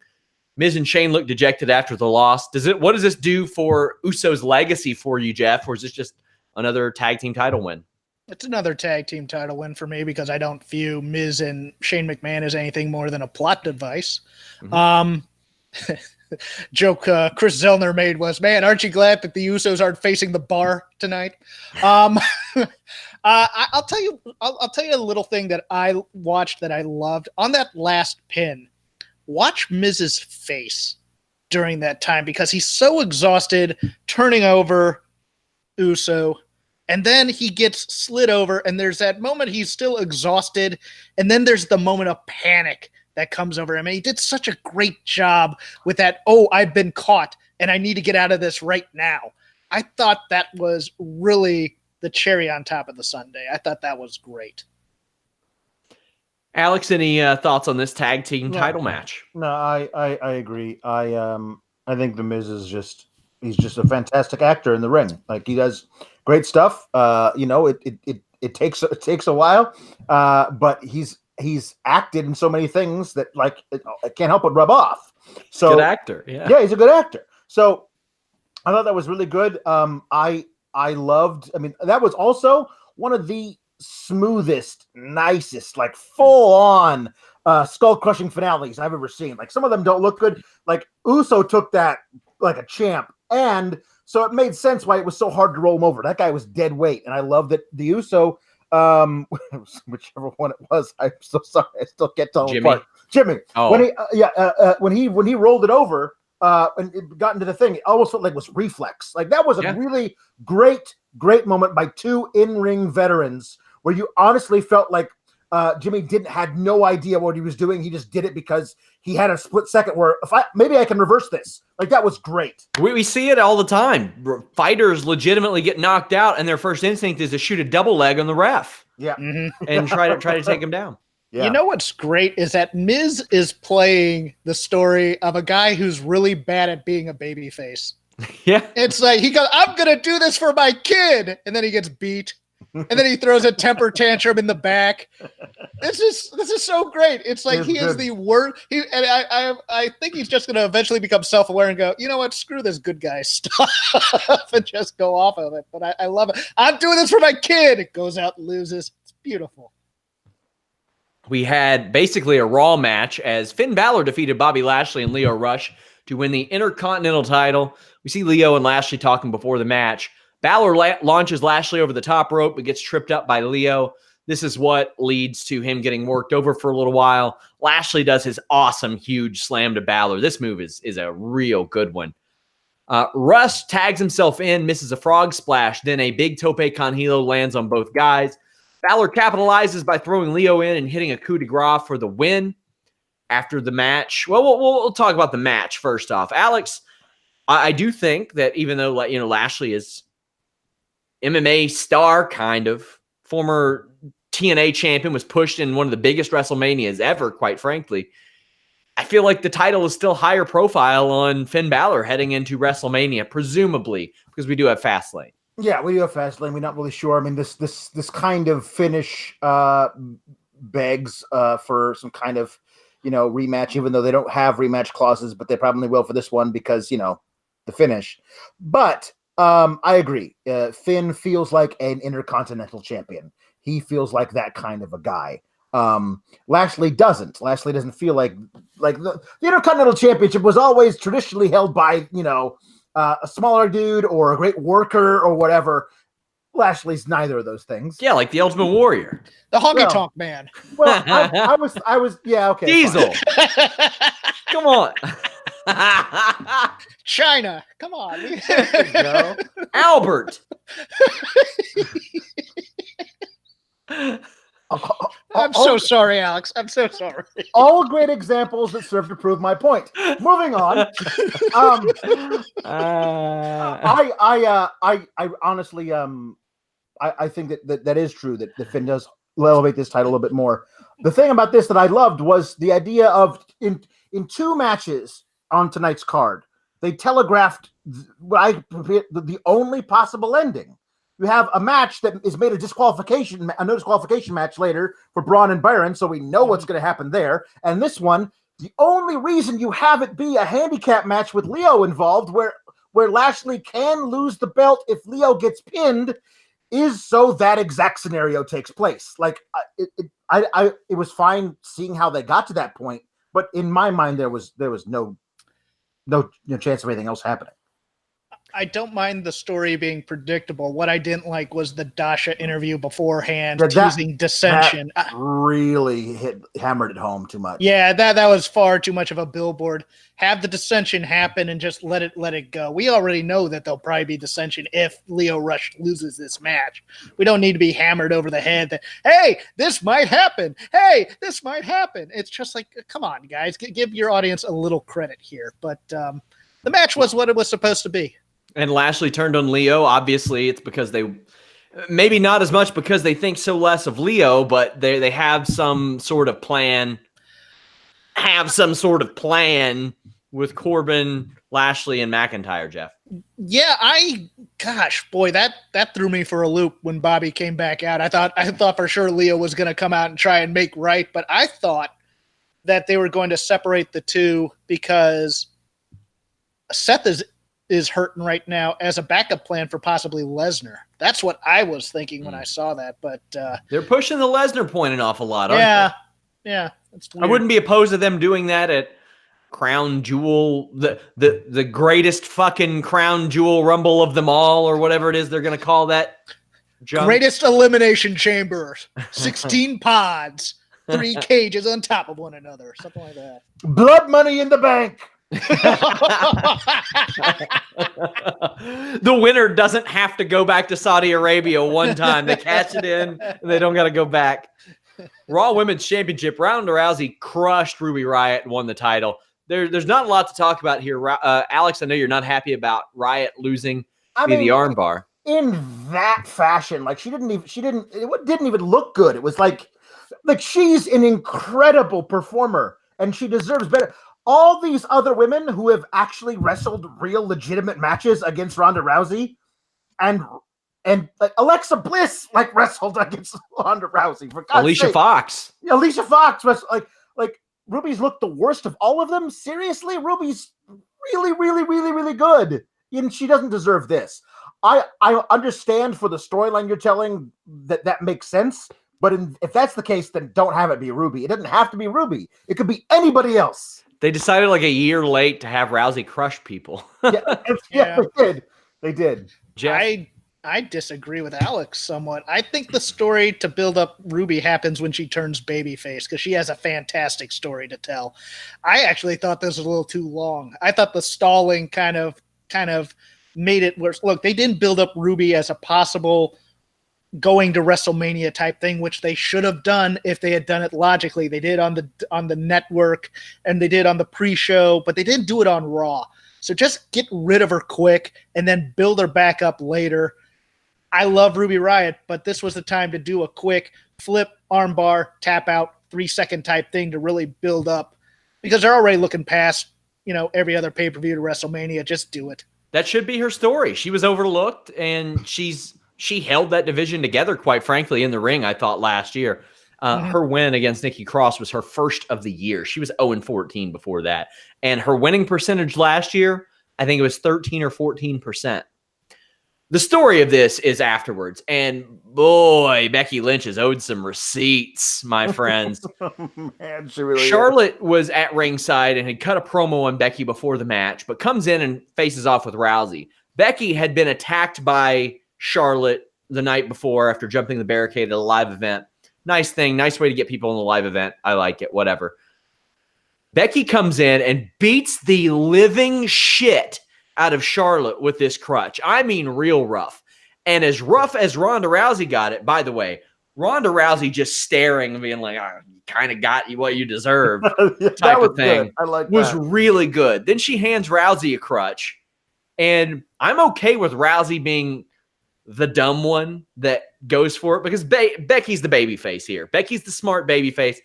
Miz and Shane looked dejected after the loss. What does this do for Uso's legacy for you, Jeff? Or is this just another tag team title win? It's another tag team title win for me because I don't view Miz and Shane McMahon as anything more than a plot device. Mm-hmm. Joke Chris Zellner made was, man, aren't you glad that the Usos aren't facing the bar tonight? I'll tell you a little thing that I watched that I loved on that last pin. Watch Miz's face during that time because he's so exhausted turning over Uso. And then he gets slid over, and there's that moment he's still exhausted, and then there's the moment of panic that comes over him. And he did such a great job with that, I've been caught, and I need to get out of this right now. I thought that was really the cherry on top of the sundae. I thought that was great. Alex, any thoughts on this tag team title match? No, I agree. I think The Miz is he's just a fantastic actor in the ring. Like he does great stuff. It takes a while, but he's acted in so many things that I can't help but rub off. So good actor, yeah, he's a good actor. So I thought that was really good. I loved. I mean, that was also one of the smoothest, nicest, like full on skull crushing finales I've ever seen. Like some of them don't look good. Like Uso took that like a champ. And so it made sense why it was so hard to roll him over. That guy was dead weight. And I love that the Uso, whichever one it was, I'm so sorry. I still can't tell him apart. Jimmy. Oh. When he rolled it over and it got into the thing, it almost felt like it was reflex. Like that was a really great moment by two in-ring veterans where you honestly felt like Jimmy had no idea what he was doing. He just did it because he had a split second where maybe I can reverse this. Like that was great. We see it all the time. Fighters legitimately get knocked out, and their first instinct is to shoot a double leg on the ref. Yeah, and try to take him down. Yeah. You know what's great is that Miz is playing the story of a guy who's really bad at being a babyface. Yeah, it's like he goes, "I'm gonna do this for my kid," and then he gets beat. And then he throws a temper tantrum in the back. This is so great. It's like he is the worst. I think he's just going to eventually become self-aware and go, you know what? Screw this good guy stuff and just go off of it. But I love it. I'm doing this for my kid. It goes out and loses. It's beautiful. We had basically a Raw match as Finn Balor defeated Bobby Lashley and Lio Rush to win the Intercontinental title. We see Lio and Lashley talking before the match. Balor launches Lashley over the top rope, but gets tripped up by Lio. This is what leads to him getting worked over for a little while. Lashley does his awesome, huge slam to Balor. This move is a real good one. Rush tags himself in, misses a frog splash. Then a big tope con hilo lands on both guys. Balor capitalizes by throwing Lio in and hitting a coup de grace for the win. After the match, we'll talk about the match first off. Alex, I do think that even though Lashley is MMA star, kind of former TNA champion, was pushed in one of the biggest WrestleManias ever, quite frankly. I feel like the title is still higher profile on Finn Balor heading into WrestleMania, presumably, because we do have Fastlane. Yeah, we do have Fastlane. We're not really sure. I mean, this kind of finish begs for some kind of, rematch, even though they don't have rematch clauses, but they probably will for this one because, the finish. But I agree. Finn feels like an intercontinental champion. He feels like that kind of a guy. Lashley doesn't. Lashley doesn't feel like the Intercontinental Championship was always traditionally held by, a smaller dude or a great worker or whatever. Lashley's neither of those things. Yeah, like the Ultimate Warrior. The honky tonk man. Well, I was, yeah, okay. Diesel. Come on. China. Come on. There you go. Albert. I'm so sorry, Alex. I'm so sorry. All great examples that serve to prove my point. Moving on. I honestly, I think that is true that Finn does elevate this title a bit more. The thing about this that I loved was the idea of in 2 matches on tonight's card, they telegraphed the only possible ending. You have a match that is made a no disqualification match later for Braun and Byron, so we know what's going to happen there. And this one, the only reason you have it be a handicap match with Leo involved, where Lashley can lose the belt if Leo gets pinned, is so that exact scenario takes place. Like it was fine seeing how they got to that point, but in my mind there was no chance of anything else happening. I don't mind the story being predictable. What I didn't like was the Dasha interview beforehand, teasing dissension. That really hammered it home too much. Yeah, that was far too much of a billboard. Have the dissension happen and just let it go. We already know that there'll probably be dissension if Leo Rush loses this match. We don't need to be hammered over the head that, hey, this might happen. Hey, this might happen. It's just like, come on, guys. Give your audience a little credit here. But the match was what it was supposed to be. And Lashley turned on Leo. Obviously, it's because maybe not as much because they think so less of Leo, but they have some sort of plan. With Corbin, Lashley, and McIntyre, Jeff. Yeah, that threw me for a loop when Bobby came back out. I thought for sure Leo was going to come out and try and make right, but I thought that they were going to separate the two because Seth is hurting right now as a backup plan for possibly Lesnar. That's what I was thinking when I saw that, but they're pushing the Lesnar point an awful lot, aren't they? Yeah. I wouldn't be opposed to them doing that at Crown Jewel, the greatest fucking Crown Jewel Rumble of them all, or whatever it is they're going to call that. Jump. Greatest Elimination Chamber, 16 pods, 3 cages on top of one another, something like that. Blood Money in the Bank. The winner doesn't have to go back to Saudi Arabia one time. They catch it in and they don't got to go back. Raw Women's Championship, Ronda Rousey crushed Ruby Riott and won the title. There's not a lot to talk about here. Alex, I know you're not happy about Riott losing the armbar. In that fashion, like it didn't even look good. It was like she's an incredible performer and she deserves better. All these other women who have actually wrestled real legitimate matches against Ronda Rousey and like Alexa Bliss wrestled against Ronda Rousey. For God's Alicia sake. Fox wrestled like Ruby's looked the worst of all of them. Seriously, Ruby's really, really, really, really good. And she doesn't deserve this. I understand for the storyline you're telling that makes sense. But if that's the case, then don't have it be Ruby. It doesn't have to be Ruby. It could be anybody else. They decided like a year late to have Rousey crush people. Yeah, they did. Jeff? I disagree with Alex somewhat. I think the story to build up Ruby happens when she turns babyface because she has a fantastic story to tell. I actually thought this was a little too long. I thought the stalling kind of made it worse. Look, they didn't build up Ruby as a possible going to WrestleMania type thing, which they should have done if they had done it logically. They did on the network and they did on the pre-show, but they didn't do it on Raw. So just get rid of her quick and then build her back up later. I love Ruby Riott, but this was the time to do a quick flip, armbar, tap out, 3-second type thing to really build up because they're already looking past, every other pay-per-view to WrestleMania. Just do it. That should be her story. She was overlooked, and she held that division together, quite frankly, in the ring, I thought, last year. Her win against Nikki Cross was her first of the year. She was 0-14 before that. And her winning percentage last year, I think it was 13 or 14%. The story of this is afterwards. And boy, Becky Lynch has owed some receipts, my friends. Man, she really Charlotte was at ringside and had cut a promo on Becky before the match, but comes in and faces off with Rousey. Becky had been attacked by Charlotte the night before after jumping the barricade at a live event. Nice thing. Nice way to get people in the live event. I like it. Whatever. Becky comes in and beats the living shit out of Charlotte with this crutch. I mean, real rough. And as rough as Ronda Rousey got it, by the way, Ronda Rousey just staring and being like, oh, you kind of got you what you deserve type of thing. I like was that. really good. Then she hands Rousey a crutch. And I'm okay with Rousey being the dumb one that goes for it because Becky's the baby face here. Becky's the smart baby face.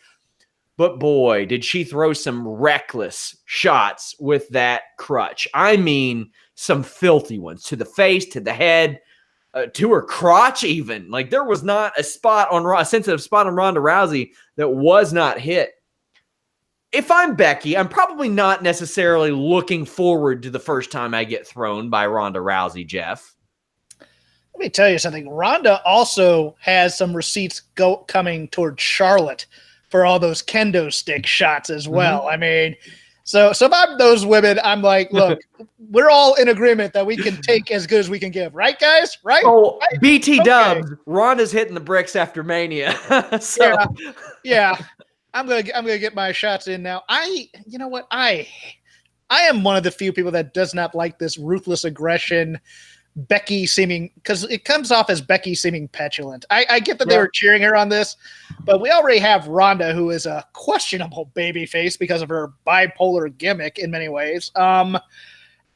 But boy, did she throw some reckless shots with that crutch. I mean, some filthy ones to the face, to the head, to her crotch even. Like there was not a sensitive spot on Ronda Rousey that was not hit. If I'm Becky, I'm probably not necessarily looking forward to the first time I get thrown by Ronda Rousey, Jeff. Let me tell you something. Ronda also has some receipts coming towards Charlotte for all those kendo stick shots as well. I mean, so if I'm those women, I'm like, look, we're all in agreement that we can take as good as we can give. Right, guys? Right? Oh, right? BT Dubs. Ronda's hitting the bricks after Mania. So. Yeah. I'm gonna get my shots in now. You know what? I am one of the few people that does not like this ruthless aggression, Becky seeming, because it comes off as Becky seeming petulant. I get that they were cheering her on this, but we already have Ronda, who is a questionable babyface because of her bipolar gimmick in many ways. There's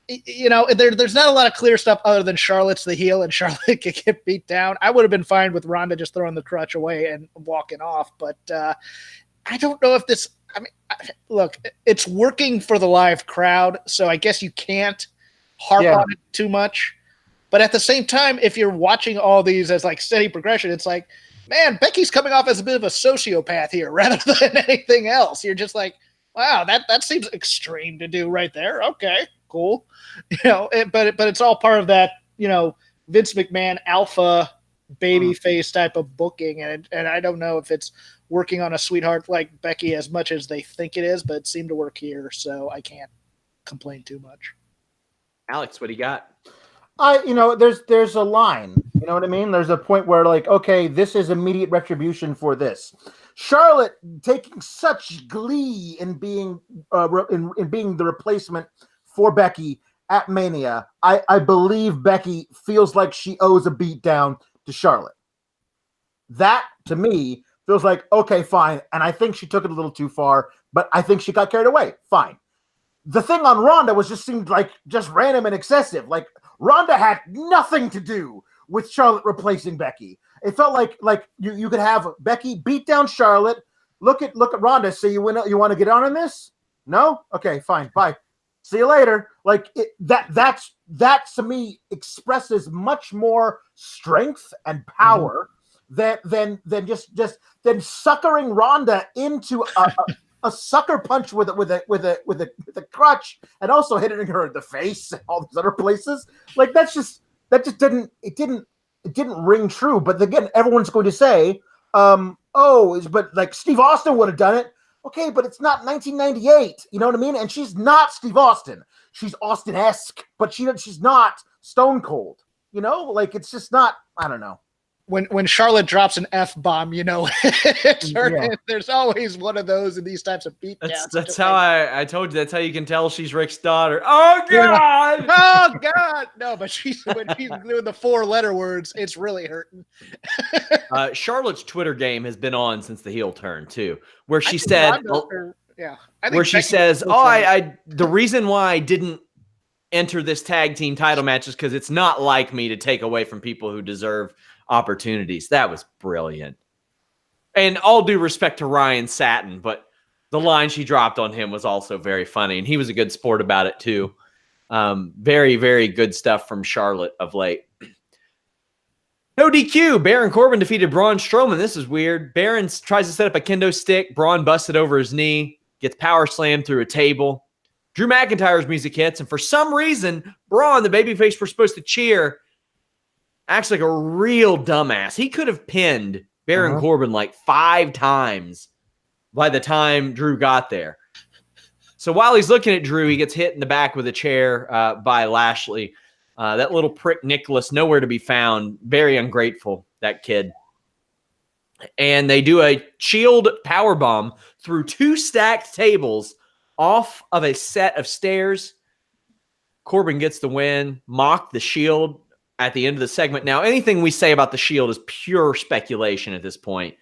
not a lot of clear stuff other than Charlotte's the heel and Charlotte can get beat down. I would have been fine with Ronda just throwing the crutch away and walking off, but I don't know if this. I mean, look, it's working for the live crowd, so I guess you can't harp on it too much. But at the same time, if you're watching all these as like steady progression, it's like, man, Becky's coming off as a bit of a sociopath here rather than anything else. You're just like, wow, that seems extreme to do right there. Okay, cool. But it's all part of that, Vince McMahon alpha baby face type of booking, and I don't know if it's working on a sweetheart like Becky as much as they think it is, but it seemed to work here, so I can't complain too much. Alex, what do you got? There's a line, you know what I mean? There's a point where like, okay, this is immediate retribution for this. Charlotte taking such glee in being in being the replacement for Becky at Mania. I believe Becky feels like she owes a beatdown to Charlotte. That to me feels like, okay, fine. And I think she took it a little too far, but I think she got carried away. Fine. The thing on Ronda seemed like just random and excessive. Like Ronda had nothing to do with Charlotte replacing Becky. It felt like you could have Becky beat down Charlotte. Look at Ronda. Say you want to get on this? No? Okay, fine. Bye. See you later. Like that to me expresses much more strength and power than suckering Ronda into a sucker punch with a crutch and also hitting her in the face and all these other places. Like that just didn't ring true. But again, everyone's going to say, but like Steve Austin would have done it. Okay, but it's not 1998. You know what I mean? And she's not Steve Austin. She's Austin-esque, but she's not Stone Cold. Like it's just not. I don't know. When Charlotte drops an F-bomb, there's always one of those in these types of beatdowns. That's how I told you. That's how you can tell she's Rick's daughter. Oh, God! Oh, God! No, but when she's doing the 4-letter words, it's really hurting. Charlotte's Twitter game has been on since the heel turn, too, where she said, the reason why I didn't enter this tag team title match is because it's not like me to take away from people who deserve opportunities. That was brilliant. And all due respect to Ryan Satin, but The line she dropped on him was also very funny, and he was a good sport about it too. Very, very good stuff from Charlotte of late. No DQ. Baron Corbin defeated Braun Strowman. This is weird. Baron tries to set up a kendo stick. Braun busted over his knee, gets power slammed through a table. Drew McIntyre's music hits, and for some reason, Braun, the babyface we're supposed to cheer, acts like a real dumbass. He could have pinned Baron Corbin like 5 times by the time Drew got there. So while he's looking at Drew, he gets hit in the back with a chair by Lashley. That little prick Nicholas, nowhere to be found. Very ungrateful, that kid. And they do a Shield powerbomb through 2 stacked tables off of a set of stairs. Corbin gets the win. Mock the Shield at the end of the segment. Now, anything we say about the Shield is pure speculation at this point.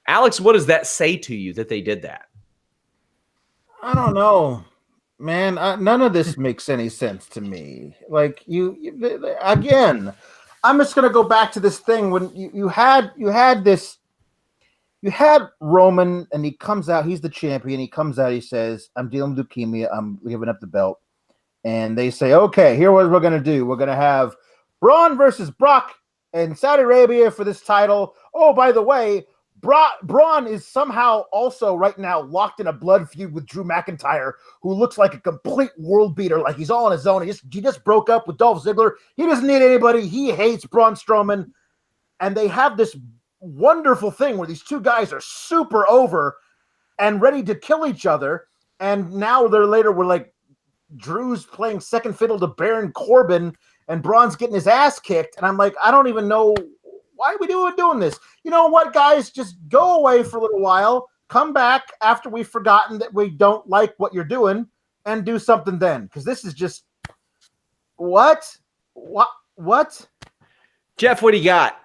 Alex, what does that say to you that they did that? I don't know, man. None of this makes any sense to me. Like again, I'm just gonna go back to this thing when you had Roman, and he comes out. He's the champion. He comes out. He says, "I'm dealing with leukemia. I'm giving up the belt." And they say, "Okay, here's what we're gonna do. We're gonna have Braun versus Brock in Saudi Arabia for this title. Oh, by the way, Braun is somehow also right now locked in a blood feud with Drew McIntyre, who looks like a complete world beater. Like he's all on his own. He just broke up with Dolph Ziggler. He doesn't need anybody. He hates Braun Strowman." And they have this wonderful thing where these two guys are super over and ready to kill each other. And now we're like, Drew's playing second fiddle to Baron Corbin, and Braun's getting his ass kicked. And I'm like, I don't even know. Why are we doing this? You know what, guys? Just go away for a little while. Come back after we've forgotten that we don't like what you're doing and do something then. Because this is just what? Jeff, what do you got?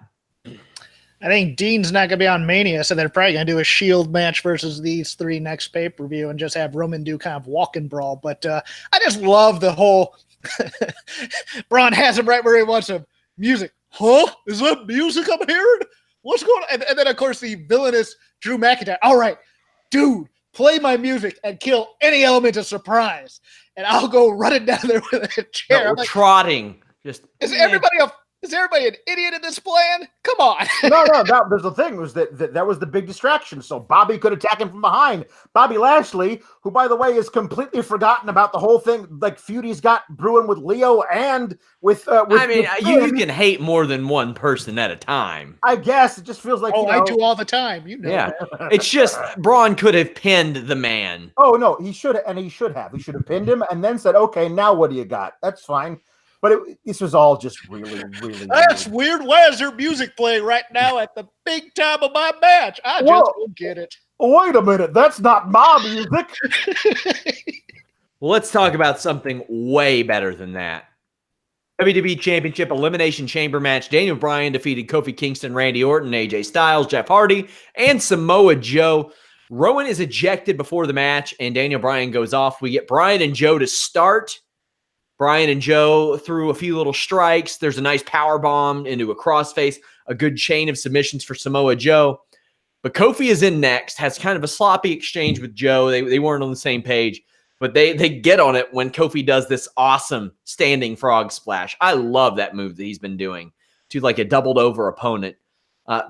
I think Dean's not going to be on Mania, so they're probably going to do a Shield match versus these 3 next pay-per-view and just have Roman do kind of walk-in brawl. But I just love the whole Braun has him right where he wants him. Music. Huh? Is that music I'm hearing? What's going on? And then, of course, the villainous Drew McIntyre. All right, dude, play my music and kill any element of surprise. And I'll go running down there with a chair. No, trotting. Just Is everybody an idiot in this plan? Come on. No. There's the thing was that was the big distraction. So Bobby could attack him from behind. Bobby Lashley, who by the way is completely forgotten about the whole thing, like feud he's got brewing with Leo and with. You can hate more than one person at a time. I guess it just feels like. Oh, I do all the time. You know. Yeah, it's just Braun could have pinned the man. Oh no, he should have, He should have pinned him and then said, "Okay, now what do you got?" That's fine. But this was all just really, really That's weird. Why is there music playing right now at the big time of my match? I just don't get it. Wait a minute. That's not my music. Well, let's talk about something way better than that. WWE Championship Elimination Chamber match. Daniel Bryan defeated Kofi Kingston, Randy Orton, AJ Styles, Jeff Hardy, and Samoa Joe. Rowan is ejected before the match, and Daniel Bryan goes off. We get Bryan and Joe to start. Bryan and Joe threw a few little strikes. There's a nice power bomb into a crossface, a good chain of submissions for Samoa Joe. But Kofi is in next, has kind of a sloppy exchange with Joe. They weren't on the same page, but they get on it when Kofi does this awesome standing frog splash. I love that move that he's been doing to like a doubled over opponent.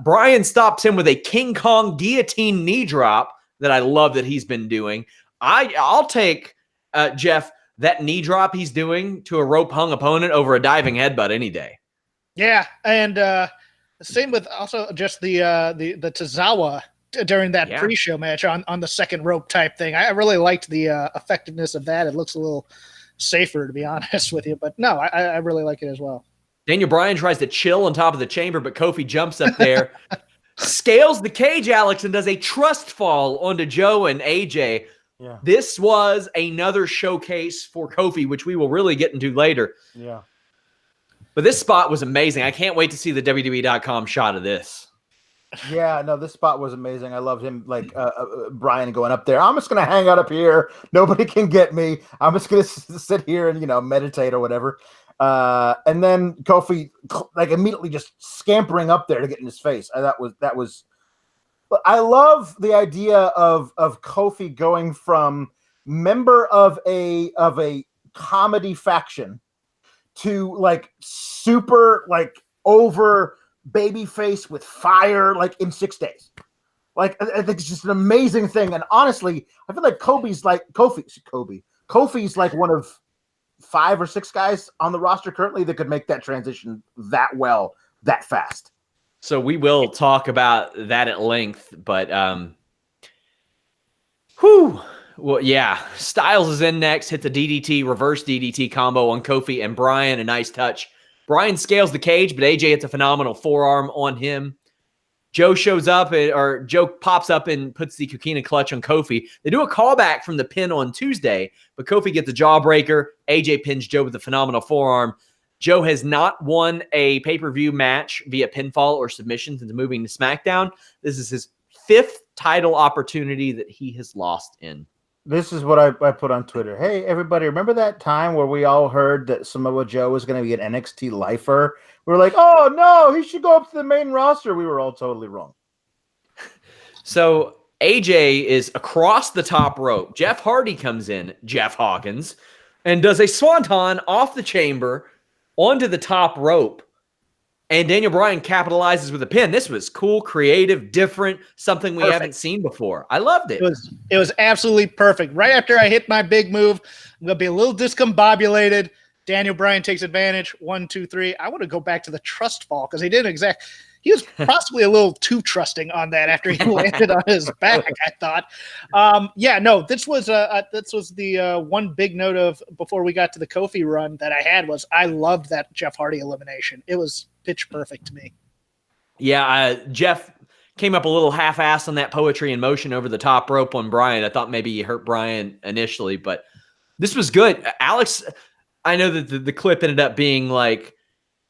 Bryan stops him with a King Kong guillotine knee drop that I love that he's been doing. I'll take, Jeff, that knee drop he's doing to a rope hung opponent over a diving headbutt any day. Yeah, and same with also just the Tozawa during that pre-show match on the second rope type thing. I really liked the effectiveness of that. It looks a little safer, to be honest with you. But no, I really like it as well. Daniel Bryan tries to chill on top of the chamber, but Kofi jumps up there, scales the cage, Alex, and does a trust fall onto Joe and AJ. Yeah. This was another showcase for Kofi, which we will really get into later. Yeah. But this spot was amazing. I can't wait to see the WWE.com shot of this. Yeah, no, this spot was amazing. I loved him, like Bryan going up there. I'm just going to hang out up here. Nobody can get me. I'm just going to sit here and, meditate or whatever. And then Kofi, like, immediately just scampering up there to get in his face. That was I love the idea of Kofi going from member of a comedy faction to like super like over babyface with fire like in 6 days. Like I think it's just an amazing thing. And honestly, I feel like Kofi's like one of 5 or 6 guys on the roster currently that could make that transition that well, that fast. So we will talk about that at length, but well, yeah. Styles is in next, hits a DDT, reverse DDT combo on Kofi and Bryan, a nice touch. Bryan scales the cage, but AJ hits a phenomenal forearm on him. Joe shows up, or Joe pops up and puts the Coquina clutch on Kofi. They do a callback from the pin on Tuesday, but Kofi gets a jawbreaker. AJ pins Joe with a phenomenal forearm. Joe has not won a pay-per-view match via pinfall or submission since moving to SmackDown. This is his 5th title opportunity that he has lost in. This is what I put on Twitter. Hey, everybody, remember that time where we all heard that Samoa Joe was going to be an NXT lifer? We were like, oh, no, he should go up to the main roster. We were all totally wrong. So AJ is across the top rope. Jeff Hardy comes in, Jeff Hawkins, and does a swanton off the chamber onto the top rope. And Daniel Bryan capitalizes with a pin. This was cool, creative, different, something we haven't seen before. I loved it. It was absolutely perfect. Right after I hit my big move, I'm going to be a little discombobulated. Daniel Bryan takes advantage. 1, 2, 3. I want to go back to the trust fall because he was possibly a little too trusting on that after he landed on his back, I thought. This was the one big note of before we got to the Kofi run that I had was I loved that Jeff Hardy elimination. It was pitch perfect to me. Yeah, Jeff came up a little half-assed on that poetry in motion over the top rope on Bryan. I thought maybe he hurt Bryan initially, but this was good. Alex, I know that the clip ended up being like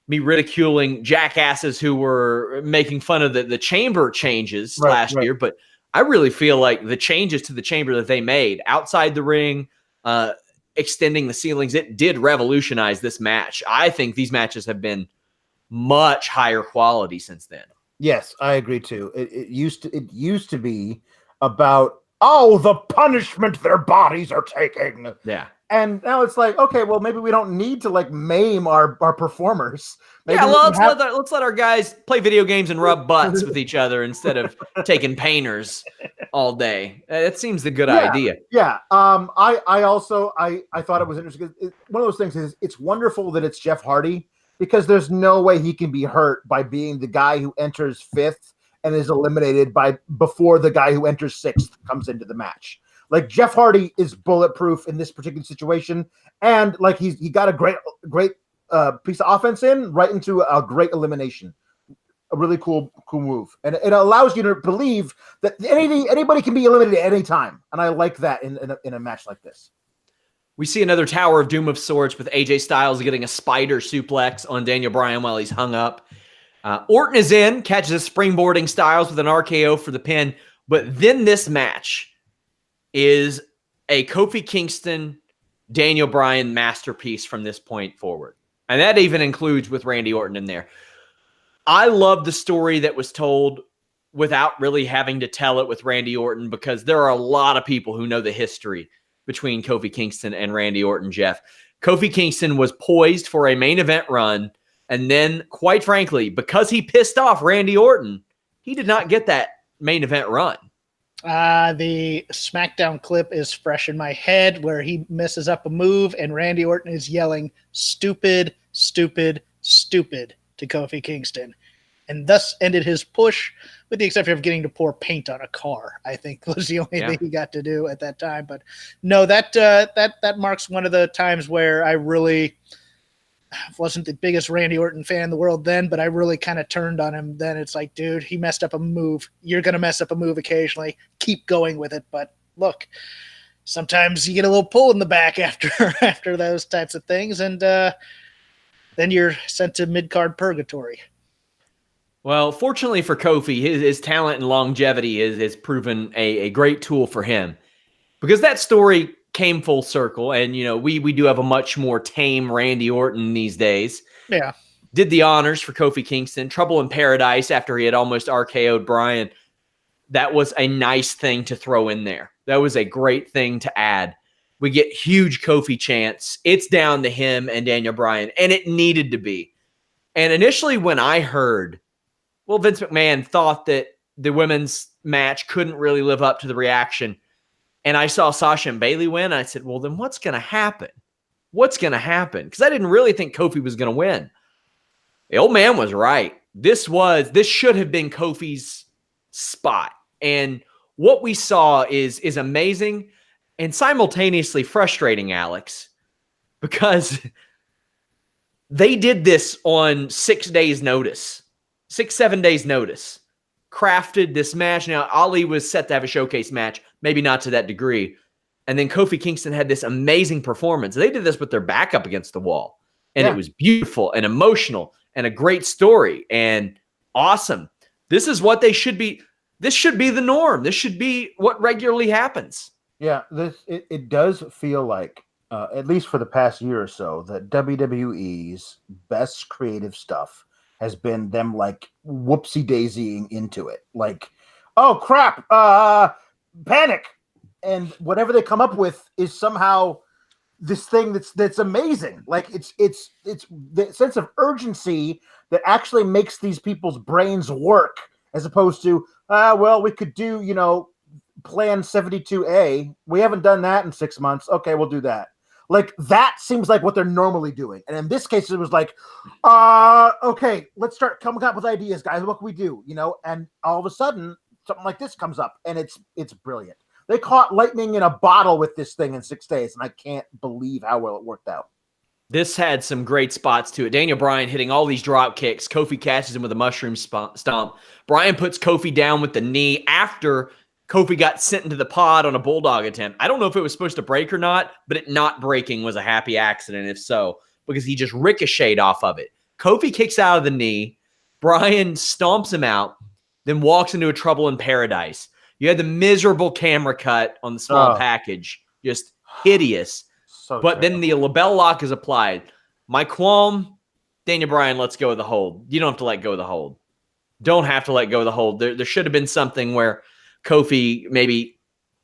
me ridiculing jackasses who were making fun of the chamber changes last year, but I really feel like the changes to the chamber that they made outside the ring, extending the ceilings, it did revolutionize this match. I think these matches have been much higher quality since then. Yes, I agree too. It used to be about, oh, the punishment their bodies are taking. Yeah. And now it's like, okay, well, maybe we don't need to like maim our performers. Maybe let's let our guys play video games and rub butts with each other instead of taking painters all day. It seems a good idea. Yeah. I also thought it was interesting. One of those things is it's wonderful that it's Jeff Hardy because there's no way he can be hurt by being the guy who enters 5th and is eliminated before the guy who enters 6th comes into the match. Like Jeff Hardy is bulletproof in this particular situation, and like he got a great piece of offense in right into a great elimination, a really cool move, and it allows you to believe that anybody can be eliminated at any time, and I like that in a match like this. We see another Tower of Doom of sorts with AJ Styles getting a spider suplex on Daniel Bryan while he's hung up. Orton is in, catches a springboarding Styles with an RKO for the pin, but then this match is a Kofi Kingston, Daniel Bryan masterpiece from this point forward. And that even includes with Randy Orton in there. I love the story that was told without really having to tell it with Randy Orton because there are a lot of people who know the history between Kofi Kingston and Randy Orton, Jeff. Kofi Kingston was poised for a main event run, and then, quite frankly, because he pissed off Randy Orton, he did not get that main event run. The SmackDown clip is fresh in my head where he messes up a move and Randy Orton is yelling, stupid, stupid, stupid to Kofi Kingston. And thus ended his push, with the exception of getting to pour paint on a car, I think was the only thing he got to do at that time. But no, that marks one of the times where I really wasn't the biggest Randy Orton fan in the world then, but I really kind of turned on him then. It's like, dude, he messed up a move. You're going to mess up a move occasionally. Keep going with it. But look, sometimes you get a little pull in the back after those types of things, and then you're sent to mid-card purgatory. Well, fortunately for Kofi, his talent and longevity has proven a great tool for him because that story came full circle, and we do have a much more tame Randy Orton these days. Yeah, did the honors for Kofi Kingston, trouble in paradise after he had almost RKO'd Bryan. that was a nice thing to throw in there. That was a great thing to add. We get huge Kofi chants. It's down to him and Daniel Bryan, and it needed to be. And initially when I heard, well, Vince McMahon thought that the women's match couldn't really live up to the reaction, and I saw Sasha and Bayley win, I said, well, then what's going to happen? What's going to happen? Because I didn't really think Kofi was going to win. The old man was right. This should have been Kofi's spot. And what we saw is amazing and simultaneously frustrating, Alex, because they did this on 6 days' notice, 7 days' notice, crafted this match. Now, Ali was set to have a showcase match, maybe not to that degree. And then Kofi Kingston had this amazing performance. They did this with their back up against the wall. And It was beautiful and emotional and a great story and awesome. This is what they should be. This should be the norm. This should be what regularly happens. Yeah, it does feel like, at least for the past year or so, that WWE's best creative stuff has been them like whoopsie-daisying into it. Like, oh crap, panic. And whatever they come up with is somehow this thing that's amazing. Like it's the sense of urgency that actually makes these people's brains work, as opposed to, well, we could do, plan 72A. We haven't done that in 6 months. Okay, we'll do that. Like that seems like what they're normally doing. And in this case, it was like, okay, let's start coming up with ideas, guys. What can we do? And all of a sudden something like this comes up and it's brilliant. They caught lightning in a bottle with this thing in 6 days, and I can't believe how well it worked out. This had some great spots to it. Daniel Bryan hitting all these drop kicks. Kofi catches him with a mushroom stomp. Bryan puts Kofi down with the knee after Kofi got sent into the pod on a bulldog attempt. I don't know if it was supposed to break or not, but it not breaking was a happy accident, if so, because he just ricocheted off of it. Kofi kicks out of the knee. Bryan stomps him out, then walks into a trouble in paradise. You had the miserable camera cut on the small package. Just hideous. But then the label lock is applied. My qualm, Daniel Bryan lets go of the hold. You don't have to let go of the hold. Don't have to let go of the hold. There should have been something where Kofi maybe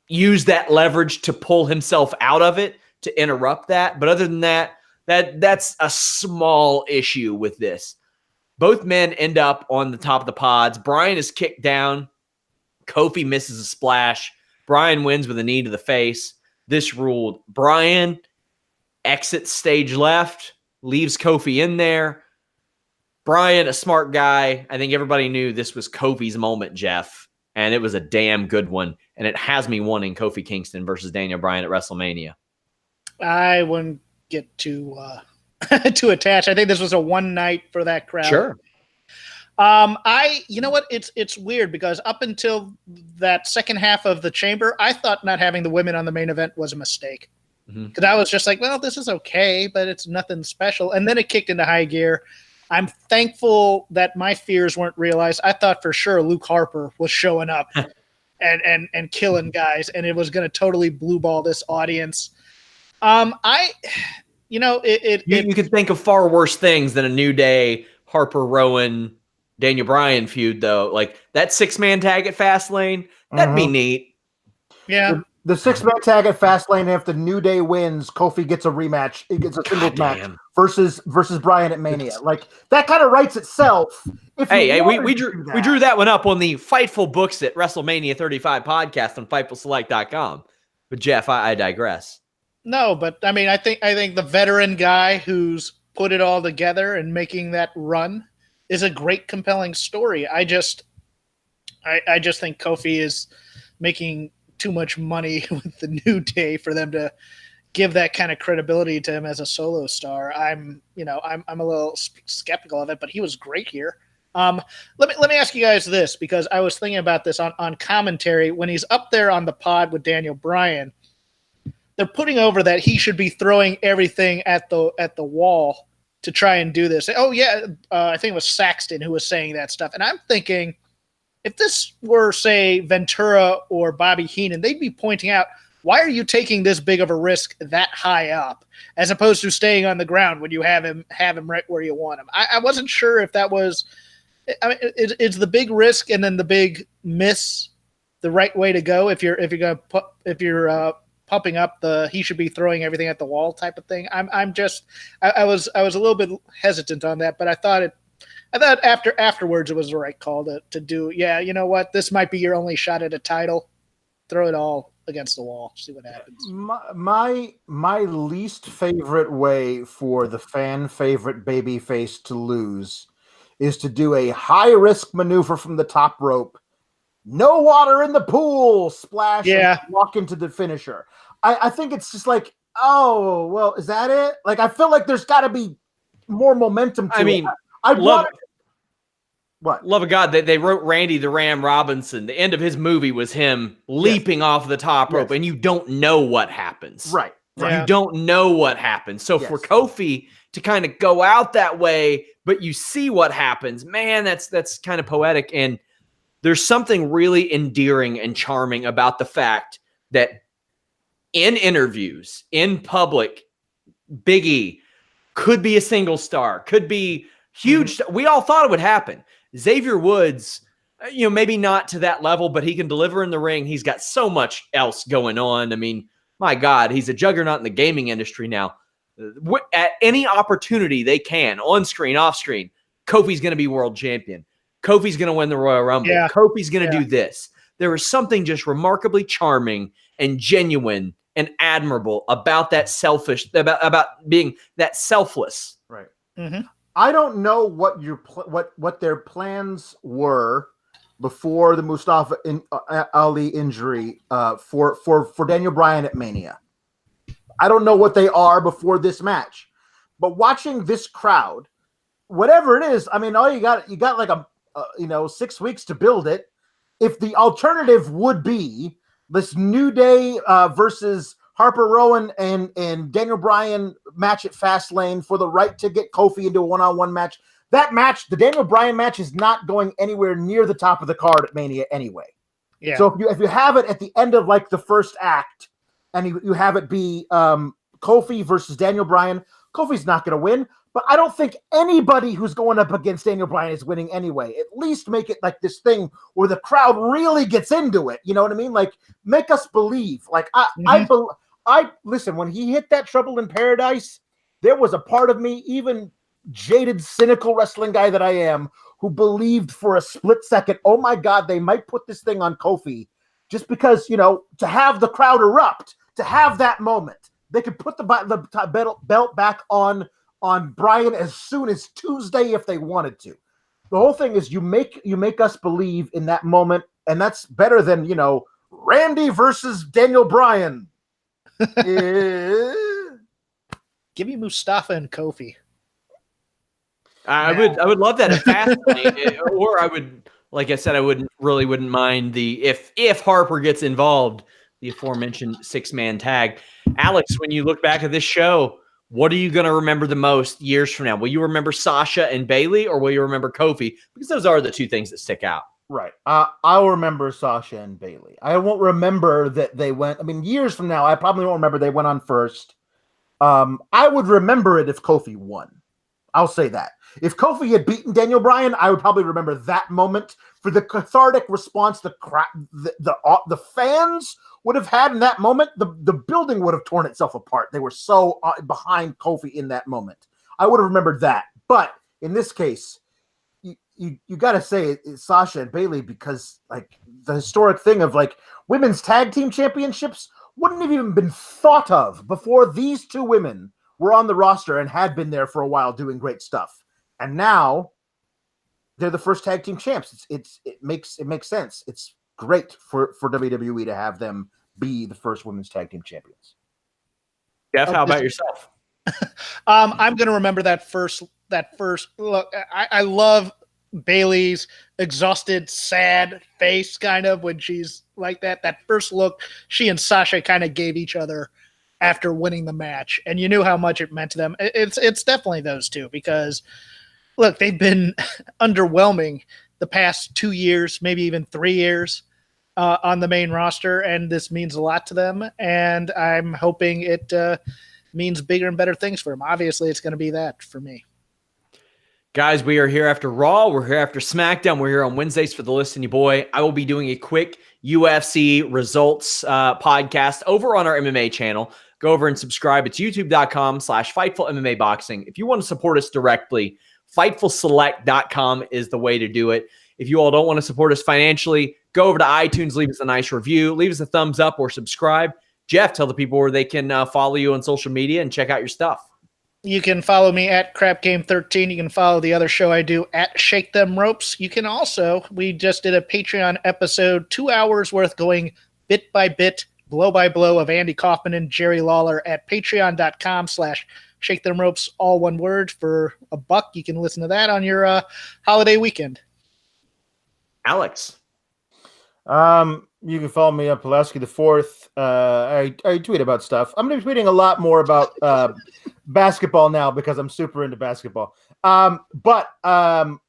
used that leverage to pull himself out of it, to interrupt that. But other than that's a small issue with this. Both men end up on the top of the pods. Bryan is kicked down. Kofi misses a splash. Bryan wins with a knee to the face. This ruled. Bryan exits stage left, leaves Kofi in there. Bryan, a smart guy. I think everybody knew this was Kofi's moment, Jeff, and it was a damn good one. And it has me wanting Kofi Kingston versus Daniel Bryan at WrestleMania. I wouldn't get too attached. I think this was a one night for that crowd. Sure. You know what? It's weird because up until that second half of the Chamber, I thought not having the women on the main event was a mistake. Because I was just like, well, this is okay, but it's nothing special. And then it kicked into high gear. I'm thankful that my fears weren't realized. I thought for sure Luke Harper was showing up and killing guys, and it was going to totally blue ball this audience. You could think of far worse things than a New Day, Harper, Rowan, Daniel Bryan feud, though. Like that 6-man tag at Fastlane, that'd be neat. Yeah. The 6-man tag at Fastlane, if the New Day wins, Kofi gets a rematch. He gets a singles match versus Bryan at Mania. Like that kind of writes itself. We drew that one up on the Fightful Books at WrestleMania 35 podcast on FightfulSelect.com. But Jeff, I digress. No, but I mean, I think the veteran guy who's put it all together and making that run is a great, compelling story. I just think Kofi is making too much money with the New Day for them to give that kind of credibility to him as a solo star. I'm a little skeptical of it, but he was great here. Let me ask you guys this, because I was thinking about this on commentary when he's up there on the pod with Daniel Bryan. They're putting over that he should be throwing everything at the wall to try and do this. Oh yeah, I think it was Saxton who was saying that stuff, and I'm thinking, if this were, say, Ventura or Bobby Heenan, they'd be pointing out, why are you taking this big of a risk that high up, as opposed to staying on the ground when you have him right where you want him? I wasn't sure if that was. I mean, it's the big risk and then the big miss the right way to go if you're pumping up the he should be throwing everything at the wall type of thing. I was a little bit hesitant on that, but I thought afterwards it was the right call to do. Yeah, you know what? This might be your only shot at a title. Throw it all against the wall. See what happens. My least favorite way for the fan favorite babyface to lose is to do a high risk maneuver from the top rope. No water in the pool, splash, and walk into the finisher. I think it's just like, oh, well, is that it? Like, I feel like there's got to be more momentum to it. I love it. What? Love of God, they wrote Randy the Ram Robinson. The end of his movie was him leaping off the top rope, and you don't know what happens. Right. You don't know what happens. So for Kofi to kind of go out that way, but you see what happens, man, that's kind of poetic. And there's something really endearing and charming about the fact that in interviews, in public, Big E could be a single star, could be huge. We all thought it would happen. Xavier Woods, maybe not to that level, but he can deliver in the ring. He's got so much else going on. I mean, my God, he's a juggernaut in the gaming industry now. At any opportunity they can, on screen, off screen, Kofi's going to be world champion. Kofi's going to win the Royal Rumble. Yeah. Kofi's going to do this. There is something just remarkably charming and genuine and admirable about that about being that selfless. Right. Mm-hmm. I don't know what their plans were before the Mustafa Ali injury for Daniel Bryan at Mania. I don't know what they are before this match, but watching this crowd, whatever it is, I mean, all you got like 6 weeks to build it. If the alternative would be this New Day versus Harper Rowan and Daniel Bryan match at Fastlane for the right to get Kofi into a one-on-one match, that match, the Daniel Bryan match, is not going anywhere near the top of the card at Mania anyway. Yeah. So if you have it at the end of like the first act, and you have it be Kofi versus Daniel Bryan, Kofi's not going to win. But I don't think anybody who's going up against Daniel Bryan is winning anyway. At least make it like this thing where the crowd really gets into it. You know what I mean? Like, make us believe. Like, I listen, when he hit that Trouble in Paradise, there was a part of me, even jaded, cynical wrestling guy that I am, who believed for a split second, oh my God, they might put this thing on Kofi just because, to have the crowd erupt, to have that moment. They could put the belt back on Bryan as soon as Tuesday if they wanted to. The whole thing is you make us believe in that moment, and that's better than, Randy versus Daniel Bryan. Give me Mustafa and Kofi. I would love that at Fastlane, or I would, like I said, I wouldn't mind the if Harper gets involved, the aforementioned 6-man tag. Alex, when you look back at this show, what are you going to remember the most years from now? Will you remember Sasha and Bayley, or will you remember Kofi? Because those are the two things that stick out. Right. I'll remember Sasha and Bayley. I won't remember that they went. I mean, years from now, I probably won't remember they went on first. I would remember it if Kofi won. I'll say that. If Kofi had beaten Daniel Bryan, I would probably remember that moment for the cathartic response the fans would have had in that moment. The building would have torn itself apart. They were so behind Kofi in that moment. I would have remembered that. But in this case, you got to say it's Sasha and Bayley, because like the historic thing of like women's tag team championships wouldn't have even been thought of before these two women were on the roster and had been there for a while doing great stuff. And now they're the first tag team champs. It makes sense. It's great for WWE to have them be the first women's tag team champions. Jeff, how about yourself? I'm going to remember that first look. I love Bayley's exhausted, sad face kind of when she's like that first look she and Sasha kind of gave each other after winning the match, and you knew how much it meant to them. It's definitely those two, because look, they've been underwhelming the past 2 years, maybe even 3 years on the main roster, and this means a lot to them, and I'm hoping it means bigger and better things for them. Obviously, it's going to be that for me. Guys, we are here after Raw. We're here after SmackDown. We're here on Wednesdays for the Listen You Boy. I will be doing a quick UFC results podcast over on our MMA channel. Go over and subscribe. It's youtube.com/Fightful MMA Boxing. If you want to support us directly, FightfulSelect.com is the way to do it. If you all don't want to support us financially, go over to iTunes, leave us a nice review, leave us a thumbs up or subscribe. Jeff, tell the people where they can follow you on social media and check out your stuff. You can follow me at CrapGame13. You can follow the other show I do at Shake Them Ropes. You can also, we just did a Patreon episode, 2 hours worth going bit by bit, blow by blow of Andy Kaufman and Jerry Lawler at patreon.com/Shake Them Ropes, all one word, for $1. You can listen to that on your holiday weekend. Alex. You can follow me at Pawlowski the Fourth. I tweet about stuff. I'm going to be tweeting a lot more about basketball now because I'm super into basketball. But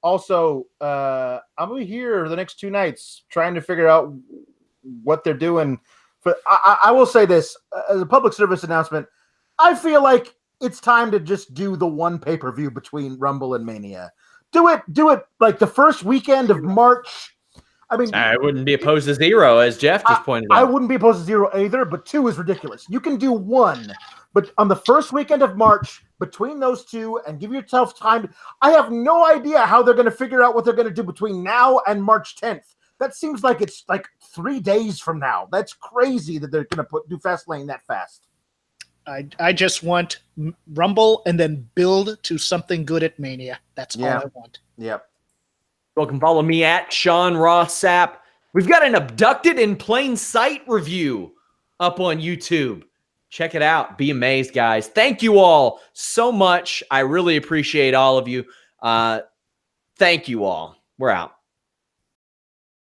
also, I'm going to be here the next 2 nights trying to figure out what they're doing. I will say this as a public service announcement. I feel like it's time to just do the one pay-per-view between Rumble and Mania. Do it like the first weekend of March. I mean, I wouldn't be opposed to 0, as Jeff just pointed out. I wouldn't be opposed to 0 either, but 2 is ridiculous. You can do 1, but on the first weekend of March, between those 2, and give yourself time. I have no idea how they're going to figure out what they're going to do between now and March 10th. That seems like it's like 3 days from now. That's crazy that they're going to do Fastlane that fast. I just want Rumble and then build to something good at Mania. That's all I want. Yep. Welcome, follow me at Sean Ross Sapp. We've got an Abducted in Plain Sight review up on YouTube. Check it out. Be amazed, guys. Thank you all so much. I really appreciate all of you. Thank you all. We're out.